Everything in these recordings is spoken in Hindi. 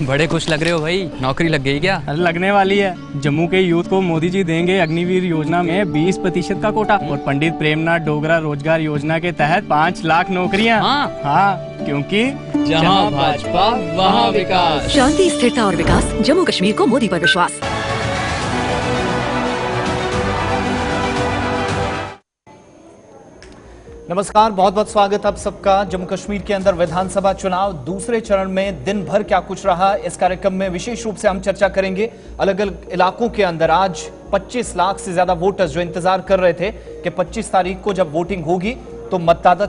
बड़े खुश लग रहे हो भाई, नौकरी लग गई क्या? अरे लगने वाली है। जम्मू के यूथ को मोदी जी देंगे अग्निवीर योजना में 20% का कोटा और पंडित प्रेमनाथ डोगरा रोजगार योजना के तहत 5 लाख नौकरियां। हाँ, क्योंकि जहाँ भाजपा वहाँ विकास। शांति, स्थिरता और विकास, जम्मू कश्मीर को मोदी पर विश्वास। नमस्कार, बहुत बहुत स्वागत आप सबका। जम्मू कश्मीर के अंदर विधानसभा चुनाव दूसरे चरण में दिन भर क्या कुछ रहा, इस कार्यक्रम में विशेष रूप से हम चर्चा करेंगे। अलग अलग इलाकों के अंदर आज 25 लाख से ज्यादा वोटर्स जो इंतजार कर रहे थे कि 25 तारीख को जब वोटिंग होगी तो मतदाता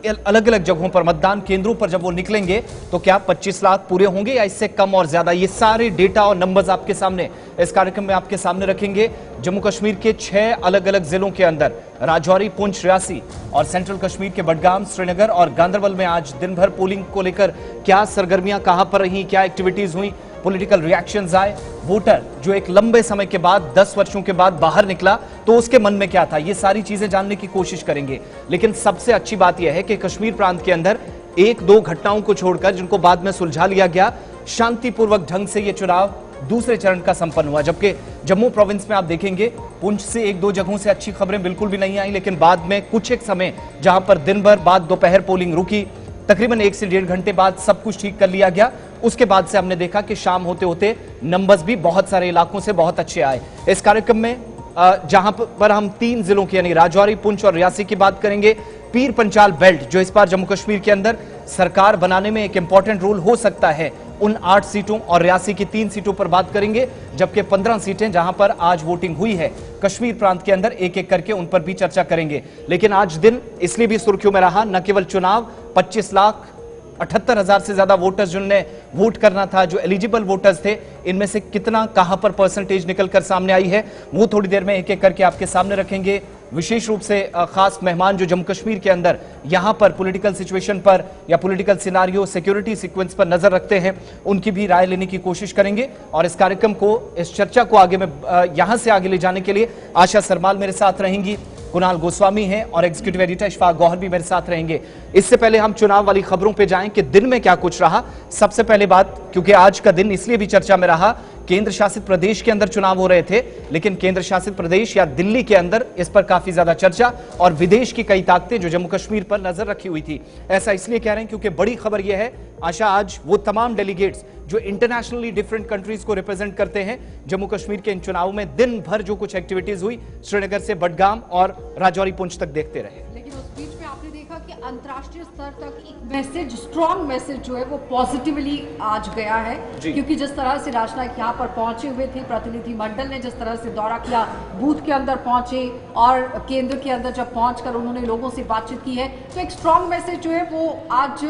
अलग अलग जगहों पर, मतदान केंद्रों पर जब वो निकलेंगे तो क्या 25 लाख पूरे होंगे या इससे कम और ज्यादा, ये सारे डेटा और नंबर्स आपके सामने इस कार्यक्रम में आपके सामने रखेंगे। जम्मू कश्मीर के 6 अलग अलग जिलों के अंदर राजौरी, पुंछ, रियासी और सेंट्रल कश्मीर के बडगाम, श्रीनगर और गांदरबल में आज दिन भर पोलिंग को लेकर क्या सरगर्मियां कहां पर रही, क्या एक्टिविटीज हुई, पॉलिटिकल रिएक्शंस आए, वोटर जो एक लंबे समय के बाद 10 वर्षों के बाद बाहर निकला तो उसके मन में क्या था, ये सारी चीजें जानने की कोशिश करेंगे। लेकिन सबसे अच्छी बात यह है कि कश्मीर प्रांत के अंदर 1-2 घटनाओं को छोड़कर, जिनको बाद में सुलझा लिया गया, शांतिपूर्वक ढंग से यह चुनाव दूसरे चरण का संपन्न हुआ। जबकि जम्मू प्रोविंस में आप देखेंगे पुंछ से 1-2 जगहों से अच्छी खबरें बिल्कुल भी नहीं आई, लेकिन बाद में कुछ एक समय जहां पर दिन भर बाद दोपहर पोलिंग रुकी, तकरीबन 1 से 1.5 घंटे बाद सब कुछ ठीक कर लिया गया। उसके बाद से हमने देखा कि शाम होते होते नंबर्स भी बहुत सारे इलाकों से बहुत अच्छे आए। इस कार्यक्रम में जहां पर हम 3 जिलों की यानी राजौरी, पुंछ और रियासी की बात करेंगे। पीर पंचाल बेल्ट जो इस बार जम्मू कश्मीर के अंदर सरकार बनाने में एक इंपॉर्टेंट रोल हो सकता है, उन 8 सीटों और रियासी की 3 सीटों पर बात करेंगे। जबकि 15 सीटें जहां पर आज वोटिंग हुई है कश्मीर प्रांत के अंदर, एक एक करके उन पर भी चर्चा करेंगे। लेकिन आज दिन इसलिए भी सुर्खियों में रहा, न केवल चुनाव, 25,78,000 से ज्यादा वोटर्स जिनने वोट करना था, जो एलिजिबल वोटर्स थे, इनमें से कितना कहां पर परसेंटेज निकलकर सामने आई है वो थोड़ी देर में एक एक करके आपके सामने रखेंगे। विशेष रूप से खास मेहमान जो जम्मू कश्मीर के अंदर यहां पर पॉलिटिकल सिचुएशन पर या पॉलिटिकल सिनारियो, सिक्योरिटी सीक्वेंस पर नजर रखते हैं, उनकी भी राय लेने की कोशिश करेंगे। और इस कार्यक्रम को, इस चर्चा को आगे में यहां से आगे ले जाने के लिए आशा सरमाल मेरे साथ रहेंगी, कुणाल गोस्वामी हैं और एग्जीक्यूटिव एडिटर इशफाक गौहर भी मेरे साथ रहेंगे। इससे पहले हम चुनाव वाली खबरों पे जाएं कि दिन में क्या कुछ रहा। सबसे पहले बात, क्योंकि आज का दिन इसलिए भी चर्चा में रहा, केंद्र शासित प्रदेश के अंदर चुनाव हो रहे थे, लेकिन केंद्र शासित प्रदेश या दिल्ली के अंदर इस पर काफी ज्यादा चर्चा और विदेश की कई ताकतें जो जम्मू कश्मीर पर नजर रखी हुई थी। ऐसा इसलिए कह रहे हैं क्योंकि बड़ी खबर यह है, आशा, आज वो तमाम डेलीगेट्स जो इंटरनेशनली डिफरेंट कंट्रीज को रिप्रेजेंट करते हैं, जम्मू कश्मीर के इन चुनावों में दिन भर जो कुछ एक्टिविटीज हुई, श्रीनगर से बडगाम और राजौरी, पुंछ तक देखते रहे। लेकिन उस बीच में आपने देखा कि अंतर्राष्ट्रीय स्तर तक एक मैसेज, स्ट्रॉन्ग मैसेज जो है वो पॉजिटिवली आज गया है, क्योंकि जिस तरह से राजनायक यहाँ पर पहुंचे हुए थे, प्रतिनिधि मंडल ने जिस तरह से दौरा किया, बूथ के अंदर पहुंचे और केंद्र के अंदर जब पहुंचकर उन्होंने लोगों से बातचीत की है, तो एक स्ट्रॉन्ग मैसेज जो है वो आज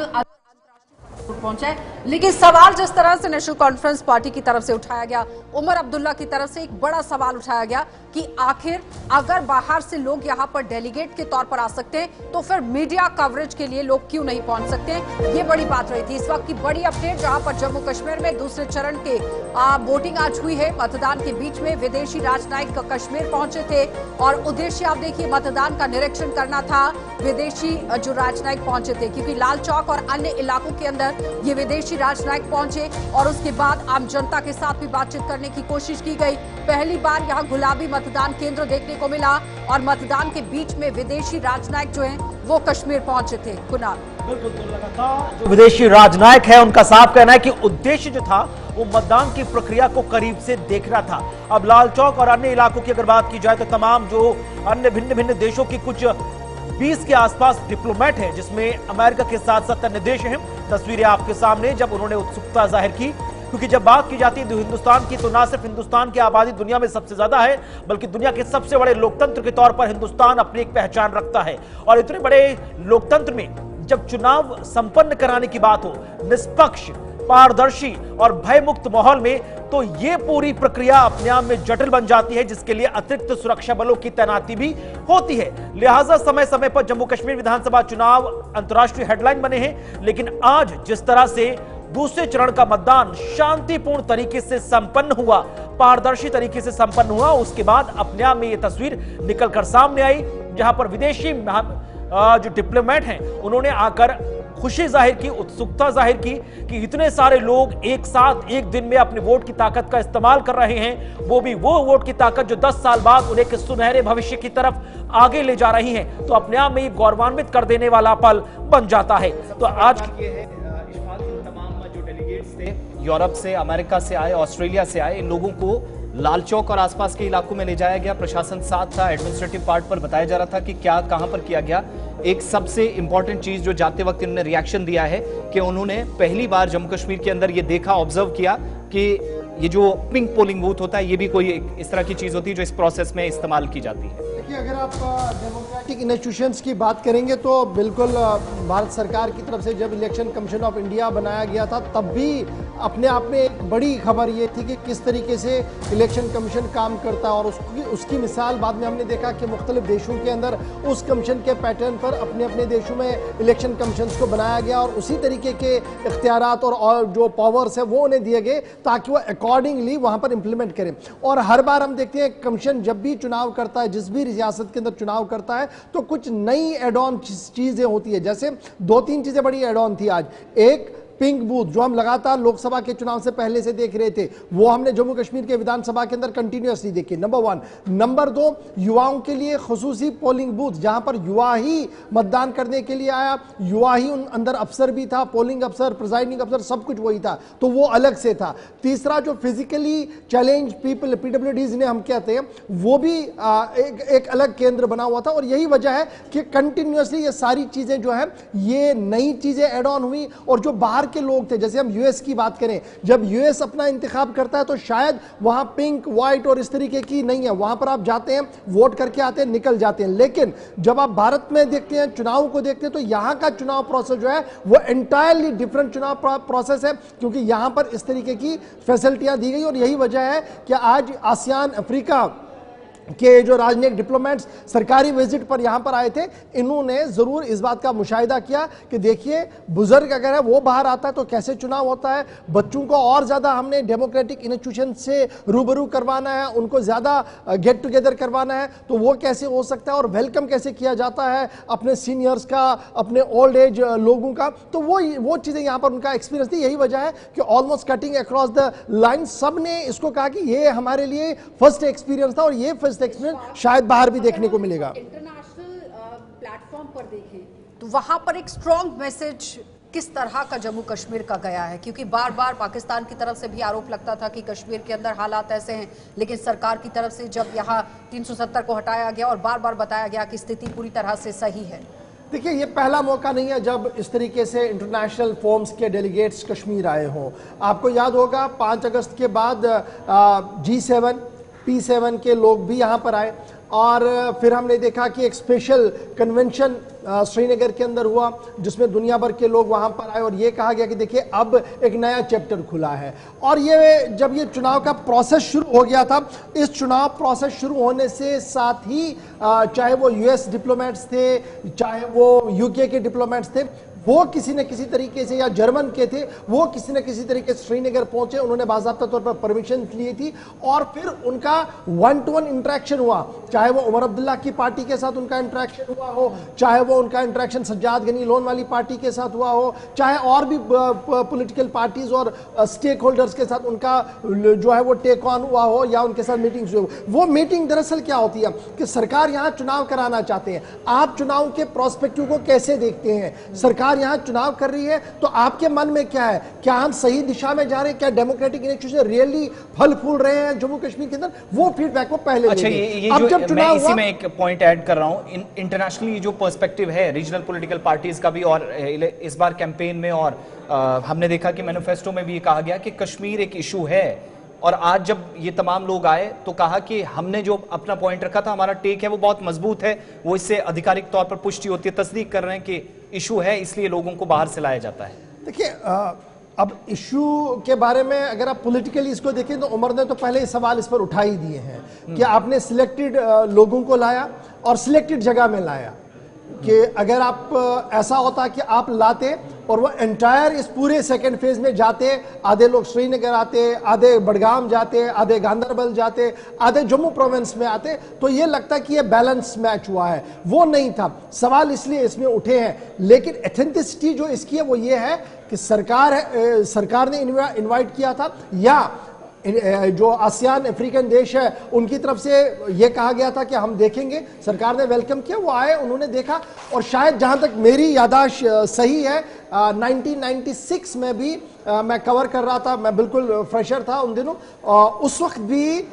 पहुंचा है। लेकिन सवाल जिस तरह से नेशनल कॉन्फ्रेंस पार्टी की तरफ से उठाया गया, उमर अब्दुल्ला की तरफ से एक बड़ा सवाल उठाया गया कि आखिर अगर बाहर से लोग यहां पर डेलीगेट के तौर पर आ सकते हैं तो फिर मीडिया कवरेज के लिए लोग क्यों नहीं पहुंच सकते। ये बड़ी बात रही थी। इस वक्त की बड़ी अपडेट, जहां पर जम्मू कश्मीर में दूसरे चरण के वोटिंग आज हुई है। मतदान के बीच में विदेशी राजनायिक कश्मीर पहुंचे थे और उद्देश्य आप देखिए, मतदान का निरीक्षण करना था। विदेशी जो राजनायिक पहुंचे थे, क्योंकि लाल चौक और अन्य इलाकों के अंदर ये विदेशी राजनायिक पहुंचे और उसके बाद आम जनता के साथ भी बातचीत करने की कोशिश की गई। पहली बार यहाँ गुलाबी मतदान केंद्र देखने को मिला और मतदान के बीच में विदेशी राजनायक जो हैं वो कश्मीर पहुंचे थे। कुणाल, बिल्कुल जो विदेशी राजनायक है उनका साफ कहना है कि उद्देश्य जो था वो मतदान की प्रक्रिया को करीब से देखना था। अब लाल चौक और अन्य इलाकों की अगर बात की जाए तो तमाम जो अन्य भिन्न भिन्न देशों की कुछ 20 के आसपास डिप्लोमेट हैं, जिसमें अमेरिका के साथ साथ अन्य देश हैं। तस्वीरें आपके सामने, जब उन्होंने उत्सुकता जाहिर की, क्योंकि जब बात की जाती है हिंदुस्तान की, तो ना सिर्फ हिंदुस्तान की आबादी दुनिया में सबसे ज्यादा है, बल्कि दुनिया के सबसे बड़े लोकतंत्र के तौर पर हिंदुस्तान अपनी एक पहचान रखता है। और इतने बड़े लोकतंत्र में जब चुनाव संपन्न कराने की बात हो, निष्पक्ष, पारदर्शी और भयमुक्त माहौल में, तो यह पूरी प्रक्रिया अपने आप में जटिल बन जाती है, जिसके लिए अतिरिक्त सुरक्षा बलों की तैनाती भी होती है। लिहाजा समय समय पर जम्मू कश्मीर विधानसभा चुनाव अंतर्राष्ट्रीय हेडलाइन बने हैं। लेकिन आज जिस तरह से दूसरे चरण का मतदान शांतिपूर्ण तरीके से संपन्न हुआ, पारदर्शी तरीके से संपन्न हुआ, उसके बाद अपने आप में यह तस्वीर निकलकर सामने आई, जहां पर विदेशी जो डिप्लोमेट हैं उन्होंने आकर खुशी जाहिर की, उत्सुकता जाहिर की कि इतने सारे लोग एक साथ एक दिन में अपने वोट की ताकत का इस्तेमाल कर रहे हैं, वो भी वो वोट की ताकत जो 10 साल बाद उन्हें एक सुनहरे भविष्य की तरफ आगे ले जा रही है, तो अपने आप में ये गौरवान्वित कर देने वाला पल बन जाता है। तो आज तमाम जो डेलीगेट्स थे यूरोप से, अमेरिका से आए, ऑस्ट्रेलिया से आए, इन लोगों को लाल चौक और आसपास के इलाकों में ले जाया गया। प्रशासन साथ था, एडमिनिस्ट्रेटिव पार्ट पर बताया जा रहा था कि क्या कहां पर किया गया। एक सबसे इंपॉर्टेंट चीज जो जाते वक्त इन्होंने रिएक्शन दिया है कि उन्होंने पहली बार जम्मू कश्मीर के अंदर ये देखा, ऑब्जर्व किया कि ये जो पिंक पोलिंग बूथ होता है, ये भी कोई इस तरह की चीज होती है जो इस प्रोसेस में इस्तेमाल की जाती है। देखिए, अगर आप डेमोक्रेटिक इंस्टीट्यूशंस की बात करेंगे तो बिल्कुल भारत सरकार की तरफ से जब इलेक्शन कमीशन ऑफ इंडिया बनाया गया था, तब भी अपने आप में एक बड़ी खबर ये थी कि किस तरीके से इलेक्शन कमीशन काम करता है, और उसकी मिसाल बाद में हमने देखा कि मुख्तलिफ देशों के अंदर उस कमीशन के पैटर्न पर अपने अपने देशों में इलेक्शन कमीशन को बनाया गया और उसी तरीके के इख्तियारात और जो पावर्स है वो उन्हें दिए गए ताकि वो अकॉर्डिंगली वहाँ पर इम्प्लीमेंट करें। और हर बार हम देखते हैं कमीशन जब भी चुनाव करता है, जिस भी रियासत के अंदर चुनाव करता है, तो कुछ नई एड ऑन चीजें होती है। जैसे 2-3 चीजें बड़ी एड ऑन थी आज। एक, पिंक बूथ जो हम लगातार लोकसभा के चुनाव से पहले से देख रहे थे, वो हमने जम्मू कश्मीर के विधानसभा के अंदर कंटिन्यूअसली देखे, नंबर 1। नंबर 2, युवाओं के लिए खुसूसी पोलिंग बूथ, जहां पर युवा ही मतदान करने के लिए आया, युवा ही उन अंदर अफसर भी था, पोलिंग अफसर, प्रिजाइडिंग अफसर, सब कुछ वही था, तो वो अलग से था। तीसरा, जो फिजिकली चैलेंज पीपल, PWDs जिन्हें हम कहते हैं, वो भी एक अलग केंद्र बना हुआ था। और यही वजह है कि कंटिन्यूअसली ये सारी चीजें जो है, ये नई चीजें एड ऑन हुई। और जो बाहर के लोग थे, जैसे हम यूएस की बात करें, जब यूएस अपना इंतखाब करता है तो शायद वहां पिंक, व्हाइट और इस तरीके की नहीं है, वहां पर आप जाते हैं, वोट करके आते हैं, निकल जाते हैं। लेकिन जब आप भारत में देखते हैं, चुनाव को देखते हैं, तो यहां का चुनाव प्रोसेस जो है वो एंटायरली डिफरेंट चुनाव प्रोसेस है, क्योंकि यहां पर इस तरीके की फैसिलिटियां दी गई। और यही वजह है कि आज आसियान, अफ्रीका के जो राजनयिक डिप्लोमेट्स सरकारी विजिट पर यहां पर आए थे, इन्होंने जरूर इस बात का मुशाहिदा किया कि देखिए, बुजुर्ग अगर है वो बाहर आता है तो कैसे चुनाव होता है, बच्चों को और ज्यादा हमने डेमोक्रेटिक इंस्टीट्यूशन से रूबरू करवाना है, उनको ज्यादा गेट टुगेदर करवाना है, तो वो कैसे हो सकता है, और वेलकम कैसे किया जाता है अपने सीनियर्स का, अपने ओल्ड एज लोगों का। तो वो चीजें यहां पर उनका एक्सपीरियंस थी। यही वजह है कि almost cutting across the line सब ने इसको कहा कि ये हमारे लिए फर्स्ट एक्सपीरियंस था, और ये फर्स्ट एक्सपीरियंस शायद बाहर भी देखने को मिलेगा। इंटरनेशनल प्लेटफॉर्म पर देखें तो वहां पर एक स्ट्रॉन्ग मैसेज किस तरह का जम्मू कश्मीर का गया है, क्योंकि बार बार पाकिस्तान की तरफ से भी आरोप लगता था कि कश्मीर के अंदर हालात ऐसे हैं, लेकिन सरकार की तरफ से जब यहाँ 370 को हटाया गया और बार बार बताया गया कि स्थिति पूरी तरह से सही है। देखिए, ये पहला मौका नहीं है जब इस तरीके से इंटरनेशनल फोरम्स के डेलीगेट्स कश्मीर आए हों। आपको याद होगा 5 अगस्त के बाद G7, P7 के लोग भी यहाँ पर आए, और फिर हमने देखा कि एक स्पेशल कन्वेंशन श्रीनगर के अंदर हुआ जिसमें दुनिया भर के लोग वहां पर आए, और ये कहा गया कि देखिए अब एक नया चैप्टर खुला है। और ये जब ये चुनाव का प्रोसेस शुरू हो गया था, इस चुनाव प्रोसेस शुरू होने से साथ ही चाहे वो US डिप्लोमेट्स थे, चाहे वो UK के डिप्लोमेट्स थे, वो किसी न किसी तरीके से, या जर्मन के थे, वो किसी न किसी तरीके से श्रीनगर पहुंचे, उन्होंने बाज़ाब्ता तौर पर परमिशन ली थी, और फिर उनका 1-to-1 इंटरेक्शन हुआ। चाहे वो उमर अब्दुल्ला की पार्टी के साथ उनका इंटरेक्शन हुआ हो, चाहे वो उनका इंटरेक्शन सज्जाद गनी लोन वाली पार्टी के साथ हुआ हो, चाहे और भी पॉलिटिकल पार्टीज और स्टेक होल्डर्स के साथ उनका जो है वो टेक ऑन हुआ हो, या उनके साथ मीटिंग्स हुई हो। वो मीटिंग दरअसल क्या होती है कि सरकार यहाँ चुनाव कराना चाहते हैं, आप चुनाव के प्रोस्पेक्टिव को कैसे देखते हैं, सरकार यहां चुनाव कर रही है तो आपके मन में क्या है, क्या हम सही दिशा में जा रहे हैं, क्या डेमोक्रेटिक इंस्टीट्यूशन रियली फल फूल रहे हैं जम्मू कश्मीर के अंदर, वो फीडबैक को पहले अच्छा, ये अब जब मैं इसी में एक पॉइंट ऐड कर रहा हूं, इंटरनेशनली जो पर्सपेक्टिव है रीजनल पॉलिटिकल पार्टीज का भी, और इस बार कैंपेन में और हमने देखा कि मैनिफेस्टो में भी कहा गया कि कश्मीर एक इशू है, और आज जब ये तमाम लोग आए तो कहा कि हमने जो अपना पॉइंट रखा था, हमारा टेक है वो बहुत मजबूत है, वो इससे आधिकारिक तौर पर पुष्टि होती है, तस्दीक कर रहे हैं कि इशू है, इसलिए लोगों को बाहर से लाया जाता है। देखिए, अब इशू के बारे में अगर आप पॉलिटिकली इसको देखें तो उमर ने तो पहले ही सवाल इस पर उठा ही दिए हैं कि आपने सिलेक्टेड लोगों को लाया और सिलेक्टेड जगह में लाया, कि अगर आप ऐसा होता कि आप लाते और वो एंटायर इस पूरे सेकंड फेज में जाते, आधे लोग श्रीनगर आते, आधे बडगाम जाते, आधे गांधरबल जाते, आधे जम्मू प्रोविंस में आते, तो ये लगता कि ये बैलेंस मैच हुआ है। वो नहीं था। सवाल इसलिए इसमें उठे हैं, लेकिन एथेंटिसिटी जो इसकी है वो ये है कि सरकार ने इनवाइट किया था, या जो आसियान अफ्रीकन देश है उनकी तरफ से यह कहा गया था कि हम देखेंगे। सरकार ने वेलकम किया, वो आए, उन्होंने देखा। और शायद जहां तक मेरी यादाश्त सही है, 1996 में भी मैं कवर कर रहा था, मैं बिल्कुल फ्रेशर था उन दिनों, उस वक्त भी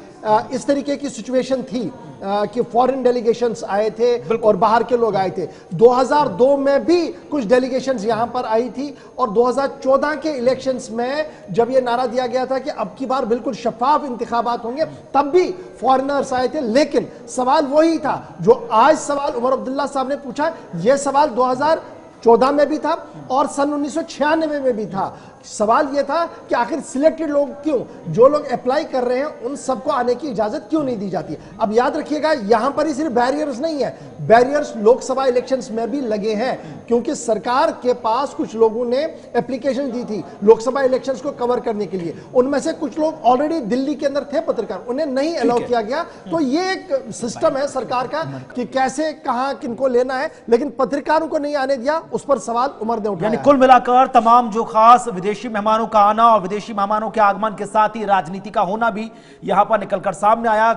इस तरीके की सिचुएशन थी कि फॉरेन डेलीगेशंस आए थे और बाहर के लोग आए थे। 2002 में भी कुछ डेलीगेशंस यहां पर आई थी, और 2014 के इलेक्शंस में जब यह नारा दिया गया था कि अब की बार बिल्कुल शफाफ इंतखाबात होंगे, तब भी फॉरेनर्स आए थे। लेकिन सवाल वही था जो आज सवाल उमर अब्दुल्ला साहब ने पूछा, यह सवाल 2014 में भी था और सन 1996 में भी था। सवाल यह था कि आखिर सिलेक्टेड लोग क्यों, जो लोग अप्लाई कर रहे हैं उन सबको आने की इजाजत क्यों नहीं दी जाती। अब याद रखिएगा, यहां पर ही सिर्फ बैरियर्स नहीं है, बैरियर्स लोकसभा इलेक्शंस में भी लगे हैं, क्योंकि सरकार के पास कुछ लोगों ने एप्लीकेशन दी थी लोकसभा इलेक्शंस को कवर करने के लिए। उनमें से कुछ लोग ऑलरेडी दिल्ली के अंदर थे पत्रकार, उन्हें नहीं अलाउ किया गया। तो ये एक सिस्टम है सरकार का कि कैसे कहां किनको लेना है, लेकिन पत्रकारों को नहीं आने दिया, उस पर सवाल उमर ने उठाया। यानी कुल मिलाकर तमाम जो खास विदेशी मेहमानों का आना और विदेशी मेहमानों के आगमन के साथ ही राजनीति का होना भी यहां पर निकलकर सामने आया।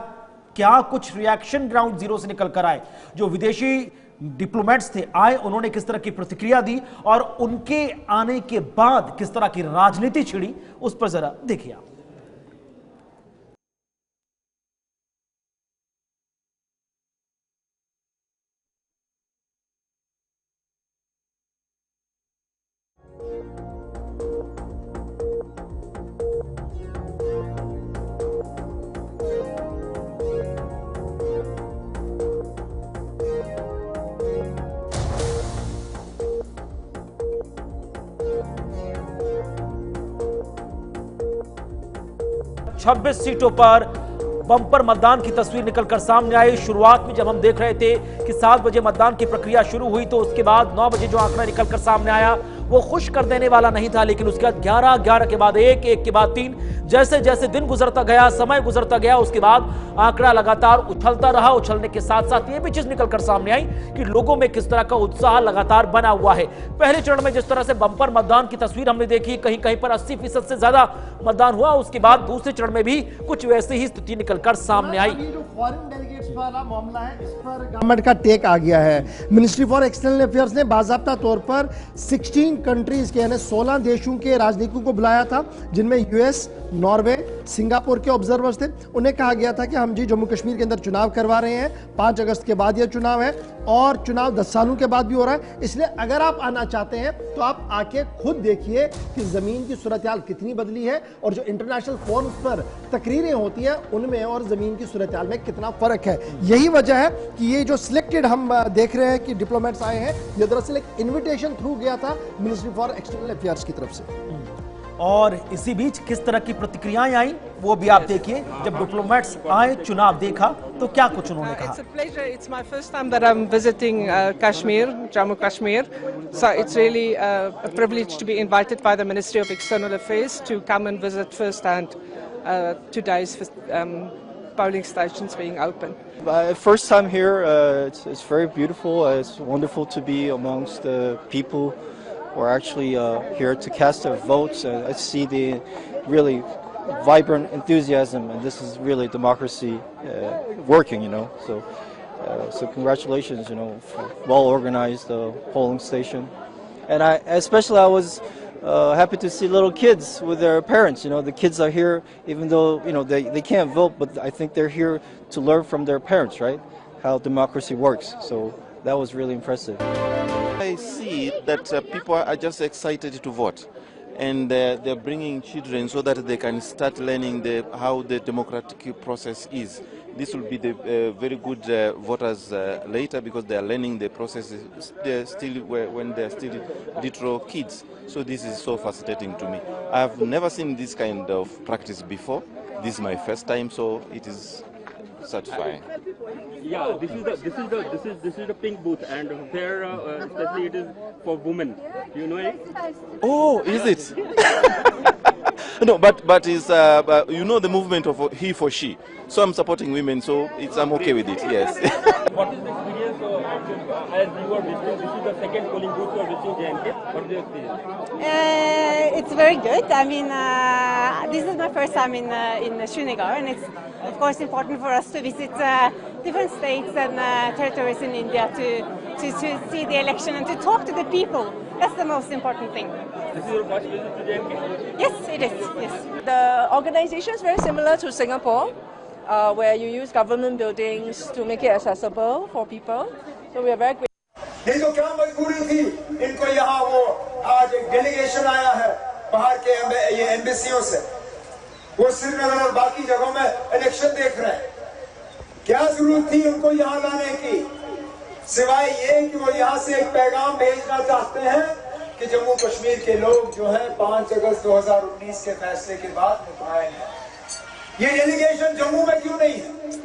क्या कुछ रिएक्शन ग्राउंड जीरो से निकलकर आए, जो विदेशी डिप्लोमेट्स थे आए, उन्होंने किस तरह की प्रतिक्रिया दी और उनके आने के बाद किस तरह की राजनीति छिड़ी, उस पर जरा देखिए आप। छब्बीस सीटों पर बंपर मतदान की तस्वीर निकलकर सामने आई। शुरुआत में जब हम देख रहे थे कि 7 बजे मतदान की प्रक्रिया शुरू हुई, तो उसके बाद 9 बजे जो आंकड़ा निकलकर सामने आया वो खुश कर देने वाला नहीं था। लेकिन उसके बाद 11 के बाद 1, 1 के बाद 3, जैसे जैसे दिन गुजरता गया, समय गुजरता गया, उसके बाद आंकड़ा लगातार उछलता रहा। उछलने के साथ साथ ये भी चीज निकलकर सामने आई कि लोगों में किस तरह का उत्साह लगातार बना हुआ है। पहले चरण में जिस तरह से बंपर मतदान की तस्वीर हमने देखी, कहीं कहीं पर 80% से ज्यादा मतदान हुआ, उसके बाद दूसरे चरण में भी कुछ वैसी ही स्थिति निकलकर सामने आई। जो फॉरेन डेलीगेट्स वाला मामला है, इस पर गवर्नमेंट का टेक आ गया है। मिनिस्ट्री फॉर एक्सटर्नल अफेयर्स ने बाकायदा तौर पर 16 कंट्रीज के यानी 16 देशों के राजनीतिकों को बुलाया था, जिनमें यूएस, नॉर्वे, सिंगापुर के ऑब्जर्वर्स थे। उन्हें कहा गया था कि हम जी जम्मू कश्मीर के अंदर चुनाव करवा रहे हैं, 5 अगस्त के बाद यह चुनाव है और चुनाव 10 सालों के बाद भी हो रहा है, इसलिए अगर आप आना चाहते हैं तो आप आके खुद देखिए कि जमीन की सूरत-ए-हाल कितनी बदली है और जो इंटरनेशनल फोरम्स पर तकरीरें होती हैं उनमें और जमीन की सूरत-ए-हाल में कितना फर्क है। यही वजह है कि ये जो सिलेक्टेड हम देख रहे हैं कि डिप्लोमेट्स आए हैं, ये दरअसल एक इन्विटेशन थ्रू गया था मिनिस्ट्री फॉर एक्सटर्नल अफेयर्स की तरफ से। और इसी बीच किस तरह की प्रतिक्रियाएं आई वो भी आप देखिए। जब डिप्लोमेट्स आए, चुनाव देखा, तो क्या कुछ उन्होंने कहा। It's a pleasure. It's my first time that I'm visiting Kashmir, Jammu Kashmir. So it's really a privilege to be invited by the Ministry of External Affairs to come and visit firsthand today's polling stations being open. First time here, it's very beautiful. It's wonderful to be amongst the people who are actually here to cast their votes. I see the really vibrant enthusiasm, and this is really democracy working, you know. So congratulations, you know, for well organized polling station. And I was happy to see little kids with their parents. You know, the kids are here, even though you know they can't vote, but I think they're here to learn from their parents, right? How democracy works. So that was really impressive. I see that people are just excited to vote, and they're bringing children so that they can start learning how the democratic process is. This will be the very good voters later, because they are learning the process. They're still when they're still little kids. So this is so fascinating to me. I've never seen this kind of practice before. This is my first time, so it is satisfying. Yeah, this is the pink booth, and there especially it is for women. You know it? Oh, is it? No, but it's you know the movement of he for she. So I'm supporting women, so I'm okay with it. Yes. What is the experience as you are visiting? This is the second polling booth you are visiting JNK. What is the experience? It's very good. I mean, this is my first time in Srinagar, and it's of course important for us to visit different states and territories in India to see the election and to talk to the people. That's the most important thing. This is your first visit to JNK? Yes, it is. Yes. The organization is very similar to Singapore, where you use government buildings to make it accessible for people. So we are very grateful. नहीं तो क्या मजबूरी थी इनको यहाँ वो आज एक डेलीगेशन आया है बाहर के ये एम्बेसियों से वो श्रीनगर और बाकी जगहों में इलेक्शन देख रहे हैं क्या जरूरत थी उनको यहाँ लाने की सिवाय ये कि वो यहाँ से एक पैगाम भेजना चाहते हैं कि जम्मू कश्मीर के लोग जो है 5 अगस्त 2019 के फैसले के बाद मुतमईन हैं ये डेलीगेशन जम्मू में क्यों नहीं है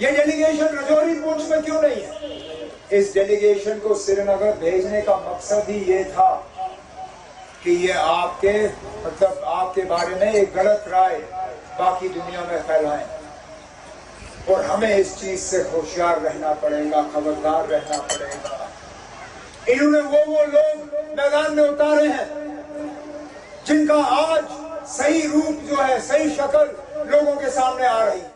ये डेलीगेशन रजौरी पूंछ में क्यों नहीं है इस डेलीगेशन को श्रीनगर भेजने का मकसद ही ये था कि ये आपके बारे में एक गलत राय बाकी दुनिया में फैलाएं और हमें इस चीज से होशियार रहना पड़ेगा खबरदार रहना पड़ेगा इन्होंने वो लोग मैदान में उतारे हैं जिनका आज सही रूप जो है सही शक्ल लोगों के सामने आ रही है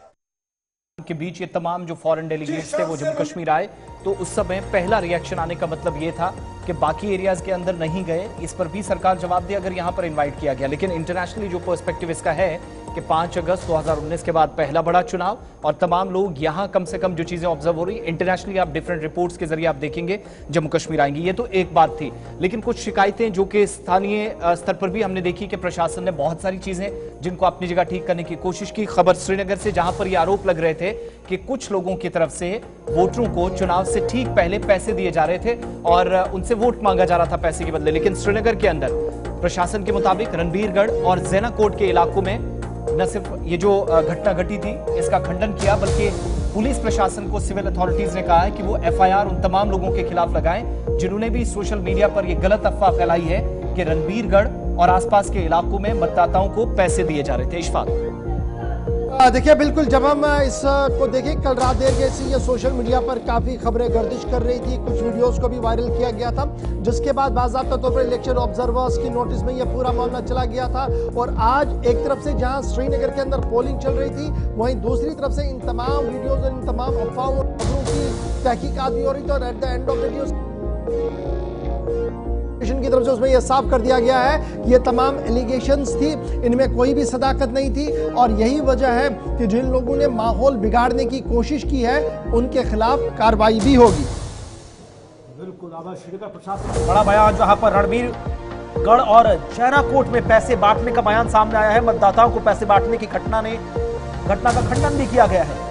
के बीच ये तमाम जो फॉरेन डेलीगेट्स थे वो जम्मू कश्मीर आए तो उस समय पहला रिएक्शन आने का मतलब ये था कि बाकी एरियाज के अंदर नहीं गए इस पर भी सरकार जवाब दे अगर यहां पर इनवाइट किया गया लेकिन इंटरनेशनली जो पर्सपेक्टिव इसका है कि 5 अगस्त 2019 के बाद पहला बड़ा चुनाव और तमाम लोग यहां कम से कम जो चीजें ऑब्जर्व हो रही इंटरनेशनली आप डिफरेंट रिपोर्ट्स के जरिए आप देखेंगे जम्मू कश्मीर आएंगी ये तो एक बात थी लेकिन कुछ शिकायतें जो कि स्थानीय स्तर पर भी हमने देखी कि प्रशासन ने बहुत सारी चीजें जिनको अपनी जगह ठीक करने की कोशिश की खबर श्रीनगर से जहां पर ये आरोप लग रहे थे कि कुछ लोगों की तरफ से वोटरों को चुनाव से ठीक पहले पैसे दिए जा रहे थे और उनसे वोट मांगा जा रहा था पैसे के बदले लेकिन श्रीनगर के अंदर प्रशासन के मुताबिक रणबीरगढ़ और ज़ैनाकोट के इलाकों में न सिर्फ ये जो घटना घटी थी इसका खंडन किया बल्कि पुलिस प्रशासन को सिविल अथॉरिटीज ने कहा है कि वो एफआईआर उन तमाम लोगों के खिलाफ लगाएं जिन्होंने भी सोशल मीडिया पर यह गलत अफवाह फैलाई है कि रणबीरगढ़ और आसपास के इलाकों में मतदाताओं को पैसे दिए जा रहे थे इशफाक देखिए बिल्कुल जब हम इसको देखें कल रात देर के ये सोशल मीडिया पर काफ़ी खबरें गर्दिश कर रही थी कुछ वीडियोस को भी वायरल किया गया था जिसके बाद बाज़ाब्ता तौर पर इलेक्शन ऑब्जर्वर्स की नोटिस में यह पूरा मामला चला गया था और आज एक तरफ से जहां श्रीनगर के अंदर पोलिंग चल रही थी वहीं दूसरी तरफ से इन तमाम वीडियोज और इन तमाम अफवाहों और खबरों की तहकीकात भी हो रही थी और at the end of the day की तरफ से उसमें यह साफ कर दिया गया है कि ये तमाम एलिगेशंस थी इनमें कोई भी सदाकत नहीं थी और यही वजह है कि जिन लोगों ने माहौल बिगाड़ने की कोशिश की है उनके खिलाफ कार्रवाई भी होगी बिल्कुल श्रीनगर प्रशासन बड़ा बयान जहां पर रणबीरगढ़ और ज़ैनाकोट में पैसे बांटने का बयान सामने आया है मतदाताओं को पैसे बांटने की घटना का खंडन भी किया गया है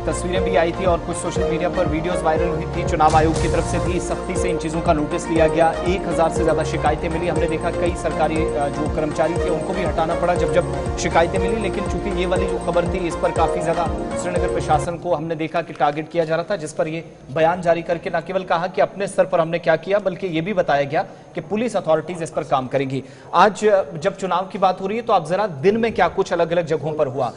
तस्वीरें भी आई थी और कुछ सोशल मीडिया पर वीडियोस वायरल हुई थी चुनाव आयोग की तरफ से भी सख्ती से इन चीज़ों का नोटिस लिया गया 1000 से ज़्यादा शिकायतें मिली हमने देखा कई सरकारी जो कर्मचारी थे उनको भी हटाना पड़ा जब शिकायतें मिली लेकिन चूंकि ये वाली जो खबर थी इस पर काफ़ी ज़्यादा श्रीनगर प्रशासन को हमने देखा कि टारगेट किया जा रहा था जिस पर ये बयान जारी करके न केवल कहा कि अपने स्तर पर हमने क्या किया बल्कि ये भी बताया गया कि पुलिस अथॉरिटीज इस पर काम करेंगी आज जब चुनाव की बात हो रही है तो आप जरा दिन में क्या कुछ अलग अलग जगहों पर हुआ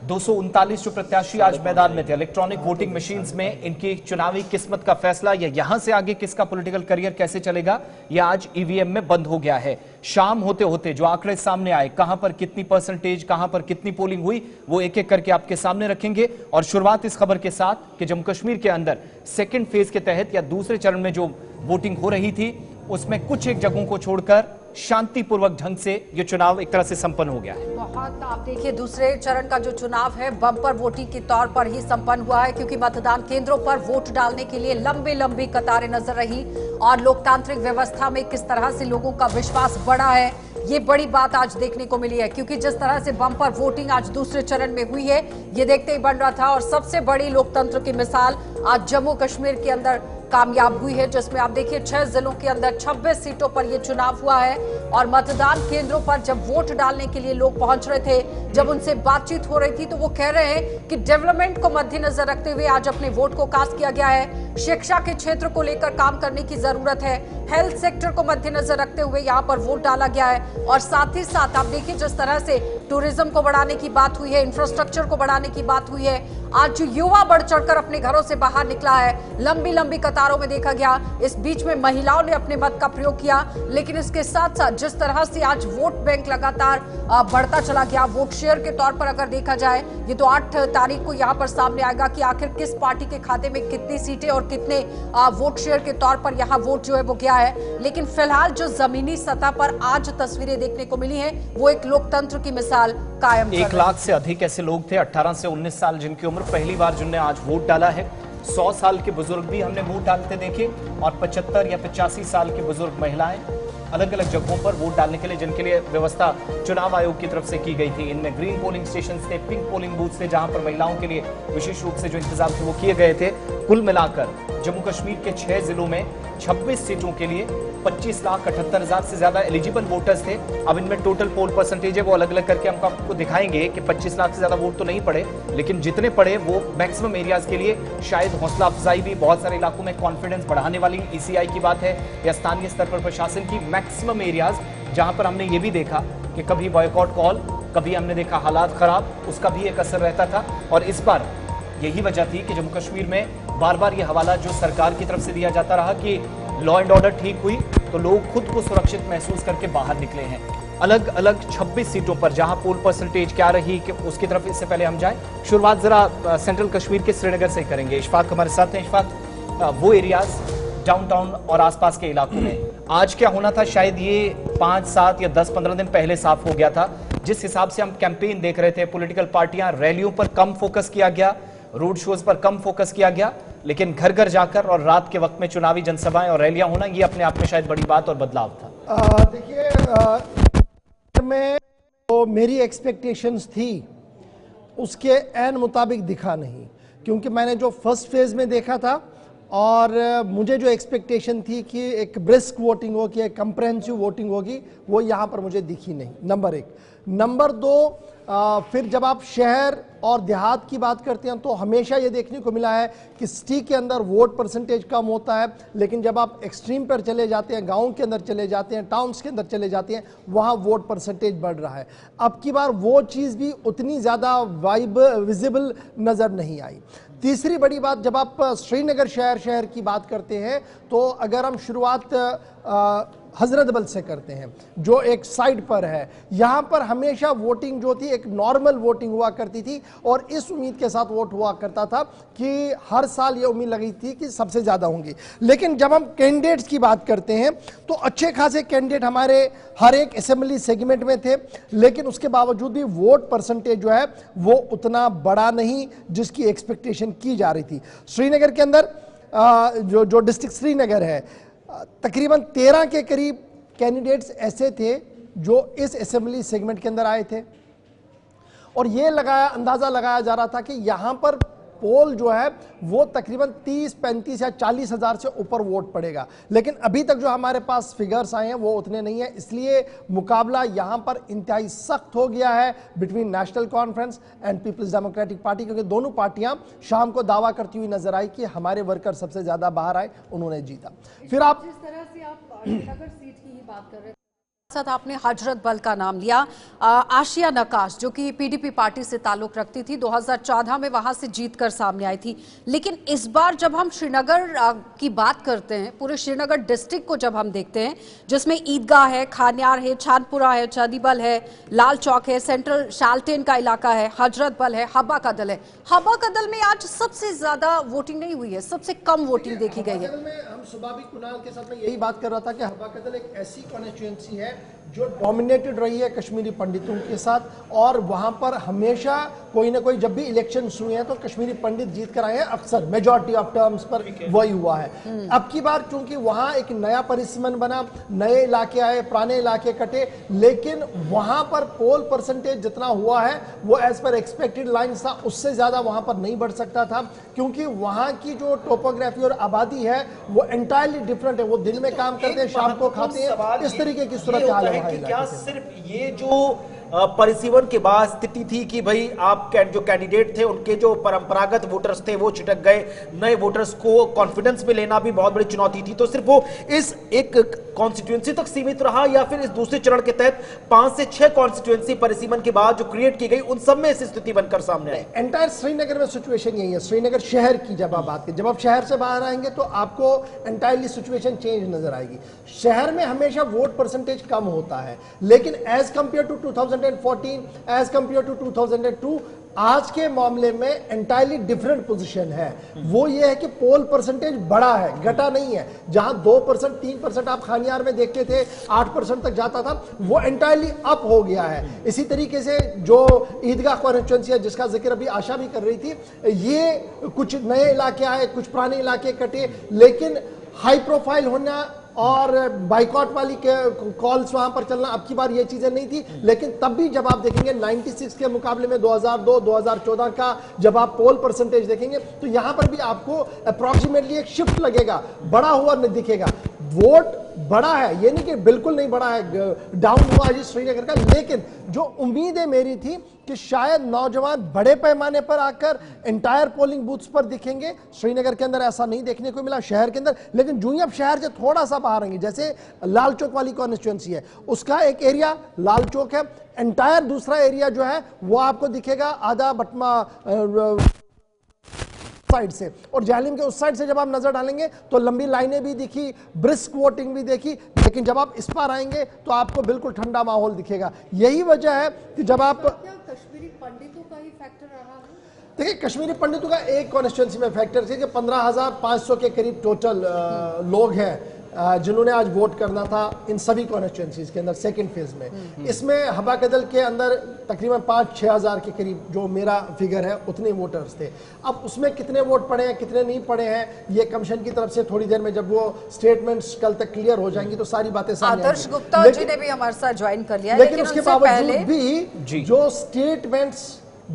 239 जो प्रत्याशी आज मैदान में थे इलेक्ट्रॉनिक वोटिंग मशीन्स में इनकी चुनावी किस्मत का फैसला या यहां से आगे किसका पॉलिटिकल करियर कैसे चलेगा यह आज ईवीएम में बंद हो गया है शाम होते होते जो आंकड़े सामने आए कहां पर कितनी परसेंटेज कहां पर कितनी पोलिंग हुई वो एक एक करके आपके सामने रखेंगे और शुरुआत इस खबर के साथ कि जम्मू कश्मीर के अंदर सेकेंड फेज के तहत या दूसरे चरण में जो वोटिंग हो रही थी उसमें कुछ एक जगहों को छोड़कर शांतिपूर्वक ढंग से ये चुनाव एक तरह से संपन्न हो गया है बहुत आप देखिए दूसरे चरण का जो चुनाव है बम्पर वोटिंग के तौर पर ही संपन्न हुआ है क्योंकि मतदान केंद्रों पर वोट डालने के लिए लंबी कतारें नजर रही और लोकतांत्रिक व्यवस्था में किस तरह से लोगों का विश्वास बढ़ा है ये बड़ी बात आज देखने को मिली है क्योंकि जिस तरह से बम्पर वोटिंग आज दूसरे चरण में हुई है ये देखते ही बन रहा था और सबसे बड़ी लोकतंत्र की मिसाल आज जम्मू कश्मीर के अंदर कामयाब हुई है, जिसमें आप देखिए 6 जिलों के अंदर 26 सीटों पर यह चुनाव हुआ है। और मतदान केंद्रों पर जब वोट डालने के लिए लोग पहुंच रहे थे, जब उनसे बातचीत हो रही थी, तो वो कह रहे हैं कि डेवलपमेंट को मद्देनजर रखते हुए आज अपने वोट को कास्ट किया गया है। शिक्षा के क्षेत्र को लेकर काम करने की जरूरत है, हेल्थ सेक्टर को मद्देनजर रखते हुए यहाँ पर वोट डाला गया है। और साथ ही साथ आप देखिए जिस तरह से टूरिज्म को बढ़ाने की बात हुई है, इंफ्रास्ट्रक्चर को बढ़ाने की बात हुई है, आज युवा बढ़ चढ़कर अपने घरों से बाहर निकला है, लंबी लंबी कतारों में देखा गया। इस बीच में महिलाओं ने अपने मत का प्रयोग किया, लेकिन इसके साथ साथ जिस तरह से आज वोट बैंक लगातार बढ़ता चला गया, वोट शेयर के तौर पर अगर देखा जाए, ये तो 8 तारीख को यहाँ पर सामने आएगा कि आखिर किस पार्टी के खाते में कितनी सीटें और कितने वोट शेयर के तौर पर यहाँ वोट जो है वो गया है। लेकिन फिलहाल जो जमीनी सतह पर आज तस्वीरें देखने को मिली है, वो एक लोकतंत्र की मिसाल कायम कर 1 लाख से अधिक ऐसे लोग थे 18 से 19 साल जिनकी उम्र पहली बार जिनने आज वोट डाला है। 100 साल के बुजुर्ग भी हमने वोट डालते देखे और 75 या 85 साल के बुजुर्ग महिलाएं अलग अलग जगहों पर वोट डालने के लिए, जिनके लिए व्यवस्था चुनाव आयोग की तरफ से की गई थी। इनमें ग्रीन पोलिंग स्टेशन थे, पिंक पोलिंग बूथ थे, जहां पर महिलाओं के लिए विशेष रूप से जो इंतजाम थे वो किए गए थे। कुल मिलाकर जम्मू कश्मीर के 6 जिलों में 26 सीटों के लिए 25,78,000 से ज्यादा एलिजिबल वोटर्स थे। अब इनमें टोटल पोल परसेंटेज है वो अलग अलग करके हम आपको दिखाएंगे कि 25 लाख से ज्यादा वोट तो नहीं पड़े, लेकिन जितने पड़े वो मैक्सिमम एरियाज के लिए शायद हौसला अफजाई भी, बहुत सारे इलाकों में कॉन्फिडेंस बढ़ाने वाली ईसीआई की बात है या स्थानीय स्तर पर प्रशासन की मैक्सिमम एरियाज, जहां पर हमने ये भी देखा कि कभी बॉयकॉट कॉल, कभी हमने देखा हालात खराब, उसका भी एक असर रहता था। और इस बार यही वजह थी कि जम्मू कश्मीर में बार बार ये हवाला जो सरकार की तरफ से दिया जाता रहा कि लॉ एंड ऑर्डर ठीक हुई तो लोग खुद को सुरक्षित महसूस करके बाहर निकले हैं। अलग अलग 26 सीटों पर जहां पोल परसेंटेज क्या रही कि उसकी तरफ इससे पहले हम जाएं, शुरुआत जरा सेंट्रल कश्मीर के श्रीनगर से करेंगे। इशफाक हमारे साथ हैं। इशफाक, वो एरियाज डाउनटाउन और आसपास के इलाकों में आज क्या होना था, शायद ये 5, 7 या 10, 15 दिन पहले साफ हो गया था। जिस हिसाब से हम कैंपेन देख रहे थे, पॉलिटिकल पार्टियां, रैलियों पर कम फोकस किया गया, रोड शोज पर कम फोकस किया गया, लेकिन घर घर जाकर और रात के वक्त में चुनावी जनसभाएं और रैलियां होना, ये अपने आप में शायद बड़ी बात और बदलाव था। देखिए, मैं तो मेरी एक्सपेक्टेशंस थी उसके एन मुताबिक दिखा नहीं, क्योंकि मैंने जो फर्स्ट फेज में देखा था और मुझे जो एक्सपेक्टेशन थी कि एक ब्रिस्क वोटिंग होगी, एक कंप्रेहेंसिव वोटिंग होगी, वो यहाँ पर मुझे दिखी नहीं, नंबर 1। नंबर 2, फिर जब आप शहर और देहात की बात करते हैं तो हमेशा ये देखने को मिला है कि सिटी के अंदर वोट परसेंटेज कम होता है, लेकिन जब आप एक्सट्रीम पर चले जाते हैं, गाँव के अंदर चले जाते हैं, टाउन्स के अंदर चले जाते हैं, वहाँ वोट परसेंटेज बढ़ रहा है। अब की बार वो चीज़ भी उतनी ज़्यादा विजिबल नज़र नहीं आई। तीसरी बड़ी बात, जब आप श्रीनगर शहर की बात करते हैं तो अगर हम शुरुआत हजरत बल से करते हैं जो एक साइड पर है, यहाँ पर हमेशा वोटिंग जो थी एक नॉर्मल वोटिंग हुआ करती थी और इस उम्मीद के साथ वोट हुआ करता था कि हर साल ये उम्मीद लगी थी कि सबसे ज़्यादा होंगी। लेकिन जब हम कैंडिडेट्स की बात करते हैं तो अच्छे खासे कैंडिडेट हमारे हर एक असेंबली सेगमेंट में थे, लेकिन उसके बावजूद भी वोट परसेंटेज जो है वो उतना बड़ा नहीं जिसकी एक्सपेक्टेशन की जा रही थी। श्रीनगर के अंदर जो डिस्ट्रिक्ट श्रीनगर है, तकरीबन 13 के करीब कैंडिडेट्स ऐसे थे जो इस असेंबली सेगमेंट के अंदर आए थे और ये अंदाजा लगाया जा रहा था कि यहां पर पोल जो है वो तकरीबन 30, 35 या 40 हज़ार से ऊपर वोट पड़ेगा, लेकिन अभी तक जो हमारे पास फिगर्स आए हैं वो उतने नहीं है। इसलिए मुकाबला यहां पर इंतहाई सख्त हो गया है बिटवीन नेशनल कॉन्फ्रेंस एंड पीपल्स डेमोक्रेटिक पार्टी, क्योंकि दोनों पार्टियां शाम को दावा करती हुई नजर आई कि हमारे वर्कर सबसे ज्यादा बाहर आए, उन्होंने जीता। फिर आप जिस तरह से आप श्रीनगर सीट की ही बात कर रहे थे, साथ आपने हजरत बल का नाम लिया। आशिया नकाश जो कि पीडीपी पार्टी से ताल्लुक रखती थी, 2014 में वहां से जीतकर सामने आई थी, लेकिन इस बार जब हम श्रीनगर की बात करते हैं, पूरे श्रीनगर डिस्ट्रिक्ट को जब हम देखते हैं, जिसमें ईदगाह है, खान्यार है, छानपुरा है, चादीबल है, लाल चौक है, सेंट्रल शालटेन का इलाका है, हजरत बल है, हब्बा कदल है। हब्बा कदल में आज सबसे ज्यादा वोटिंग नहीं हुई है, सबसे कम वोटिंग देखी गई है। हम सुबह भी कुणाल के साथ में यही बात कर रहा था कि हब्बा कदल एक ऐसी कॉन्स्टिट्यूएंसी है जो डोमिनेटेड रही है कश्मीरी पंडितों के साथ, और वहां पर हमेशा कोई ना कोई, जब भी इलेक्शन हुए हैं तो कश्मीरी पंडित जीत कर आए हैं, अक्सर मेजॉरिटी ऑफ टर्म्स पर वही हुआ है। अब की बार क्योंकि वहां एक नया परिसीमन बना, नए इलाके आए, पुराने इलाके कटे, लेकिन वहां पर पोल परसेंटेज जितना हुआ है वो एज पर एक्सपेक्टेड लाइन था, उससे ज्यादा वहां पर नहीं बढ़ सकता था, क्योंकि वहां की जो टोपोग्राफी और आबादी है वो एंटायरली डिफरेंट है। वो दिन में काम करते हैं, शाम को खाते हैं, इस तरीके की सूरत हाल है। कि क्या सिर्फ ये जो परिसीमन के बाद स्थिति थी कि भाई आप जो कैंडिडेट थे उनके जो परंपरागत वोटर्स थे वो छिटक गए, नए वोटर्स को कॉन्फिडेंस में लेना भी बहुत बड़ी चुनौती थी, तो सिर्फ वो इस एक कॉन्स्टिट्यूएंसी तक सीमित रहा, या फिर इस दूसरे चरण के तहत 5 से 6 कॉन्स्टिट्यूएंसी परिसीमन के बाद जो क्रिएट की गई उन सब में ऐसी स्थिति बनकर सामने आई? एंटायर श्रीनगर में सिचुएशन यही है। श्रीनगर शहर की जब आप बात करें, जब आप शहर से बाहर आएंगे तो आपको एंटायरली सिचुएशन चेंज नजर आएगी। शहर में हमेशा वोट परसेंटेज कम होता है, लेकिन as compare to 2014, as compare to 2002, आज के मामले में एंटायरली डिफरेंट पोजीशन है। वो ये है कि पोल परसेंटेज बड़ा है, घटा नहीं है। जहां 2%, 3% आप खानियार में देखते थे 8% तक जाता था, वो एंटायरली अप हो गया है। इसी तरीके से जो ईदगाह कॉन्स्टिट्यूएंसी है जिसका जिक्र अभी आशा भी कर रही थी, ये कुछ नए इलाके आए, कुछ पुराने इलाके कटे, लेकिन हाई प्रोफाइल होना और बाइकॉट वाली कॉल्स वहां पर चलना, अब की बार ये चीजें नहीं थी। लेकिन तब भी जब आप देखेंगे 96 के मुकाबले में 2002, 2014 का जब आप पोल परसेंटेज देखेंगे तो यहां पर भी आपको अप्रॉक्सीमेटली एक शिफ्ट लगेगा, बड़ा हुआ नहीं दिखेगा। वोट बड़ा है, ये नहीं कि बिल्कुल नहीं बड़ा है, डाउन हुआ है श्रीनगर का, लेकिन जो उम्मीदें मेरी थी कि शायद नौजवान बड़े पैमाने पर आकर एंटायर पोलिंग बूथ्स पर दिखेंगे, श्रीनगर के अंदर ऐसा नहीं देखने को मिला, शहर के अंदर। लेकिन जो ही अब शहर से थोड़ा सा बाहर आएंगे, जैसे लाल चौक वाली कॉन्स्टिट्यूएंसी है, उसका एक एरिया लाल चौक है, एंटायर दूसरा एरिया जो है वो आपको दिखेगा आधा बटमा साइड से, और जालिम के उस साइड से जब आप नजर डालेंगे तो लंबी लाइनें भी दिखी, ब्रिस्क वोटिंग भी देखी। लेकिन जब आप इस पार आएंगे तो आपको बिल्कुल ठंडा माहौल दिखेगा। यही वजह है कि जब आप कश्मीरी पंडितों का ही फैक्टर रहा है। देखिए, कश्मीरी पंडितों का एक कॉन्स्टिट्यूएंसी में फैक्टर है कि 15,500 के करीब टोटल लोग हैं जिन्होंने आज वोट करना था इन सभी कॉन्स्टिट्यूएंसीज के अंदर सेकंड फेज में। इसमें हबा कदल के अंदर तकरीबन 5-6 हज़ार के करीब जो मेरा फिगर है उतने वोटर्स थे। अब उसमें कितने वोट पड़े हैं, कितने नहीं पड़े हैं, ये कमीशन की तरफ से थोड़ी देर में जब वो स्टेटमेंट्स कल तक क्लियर हो जाएंगी तो सारी बातें सामने आएंगी। आदर्श गुप्ता जी ने भी हमारे साथ ज्वाइन कर लिया, लेकिन उसके बावजूद भी जो स्टेटमेंट्स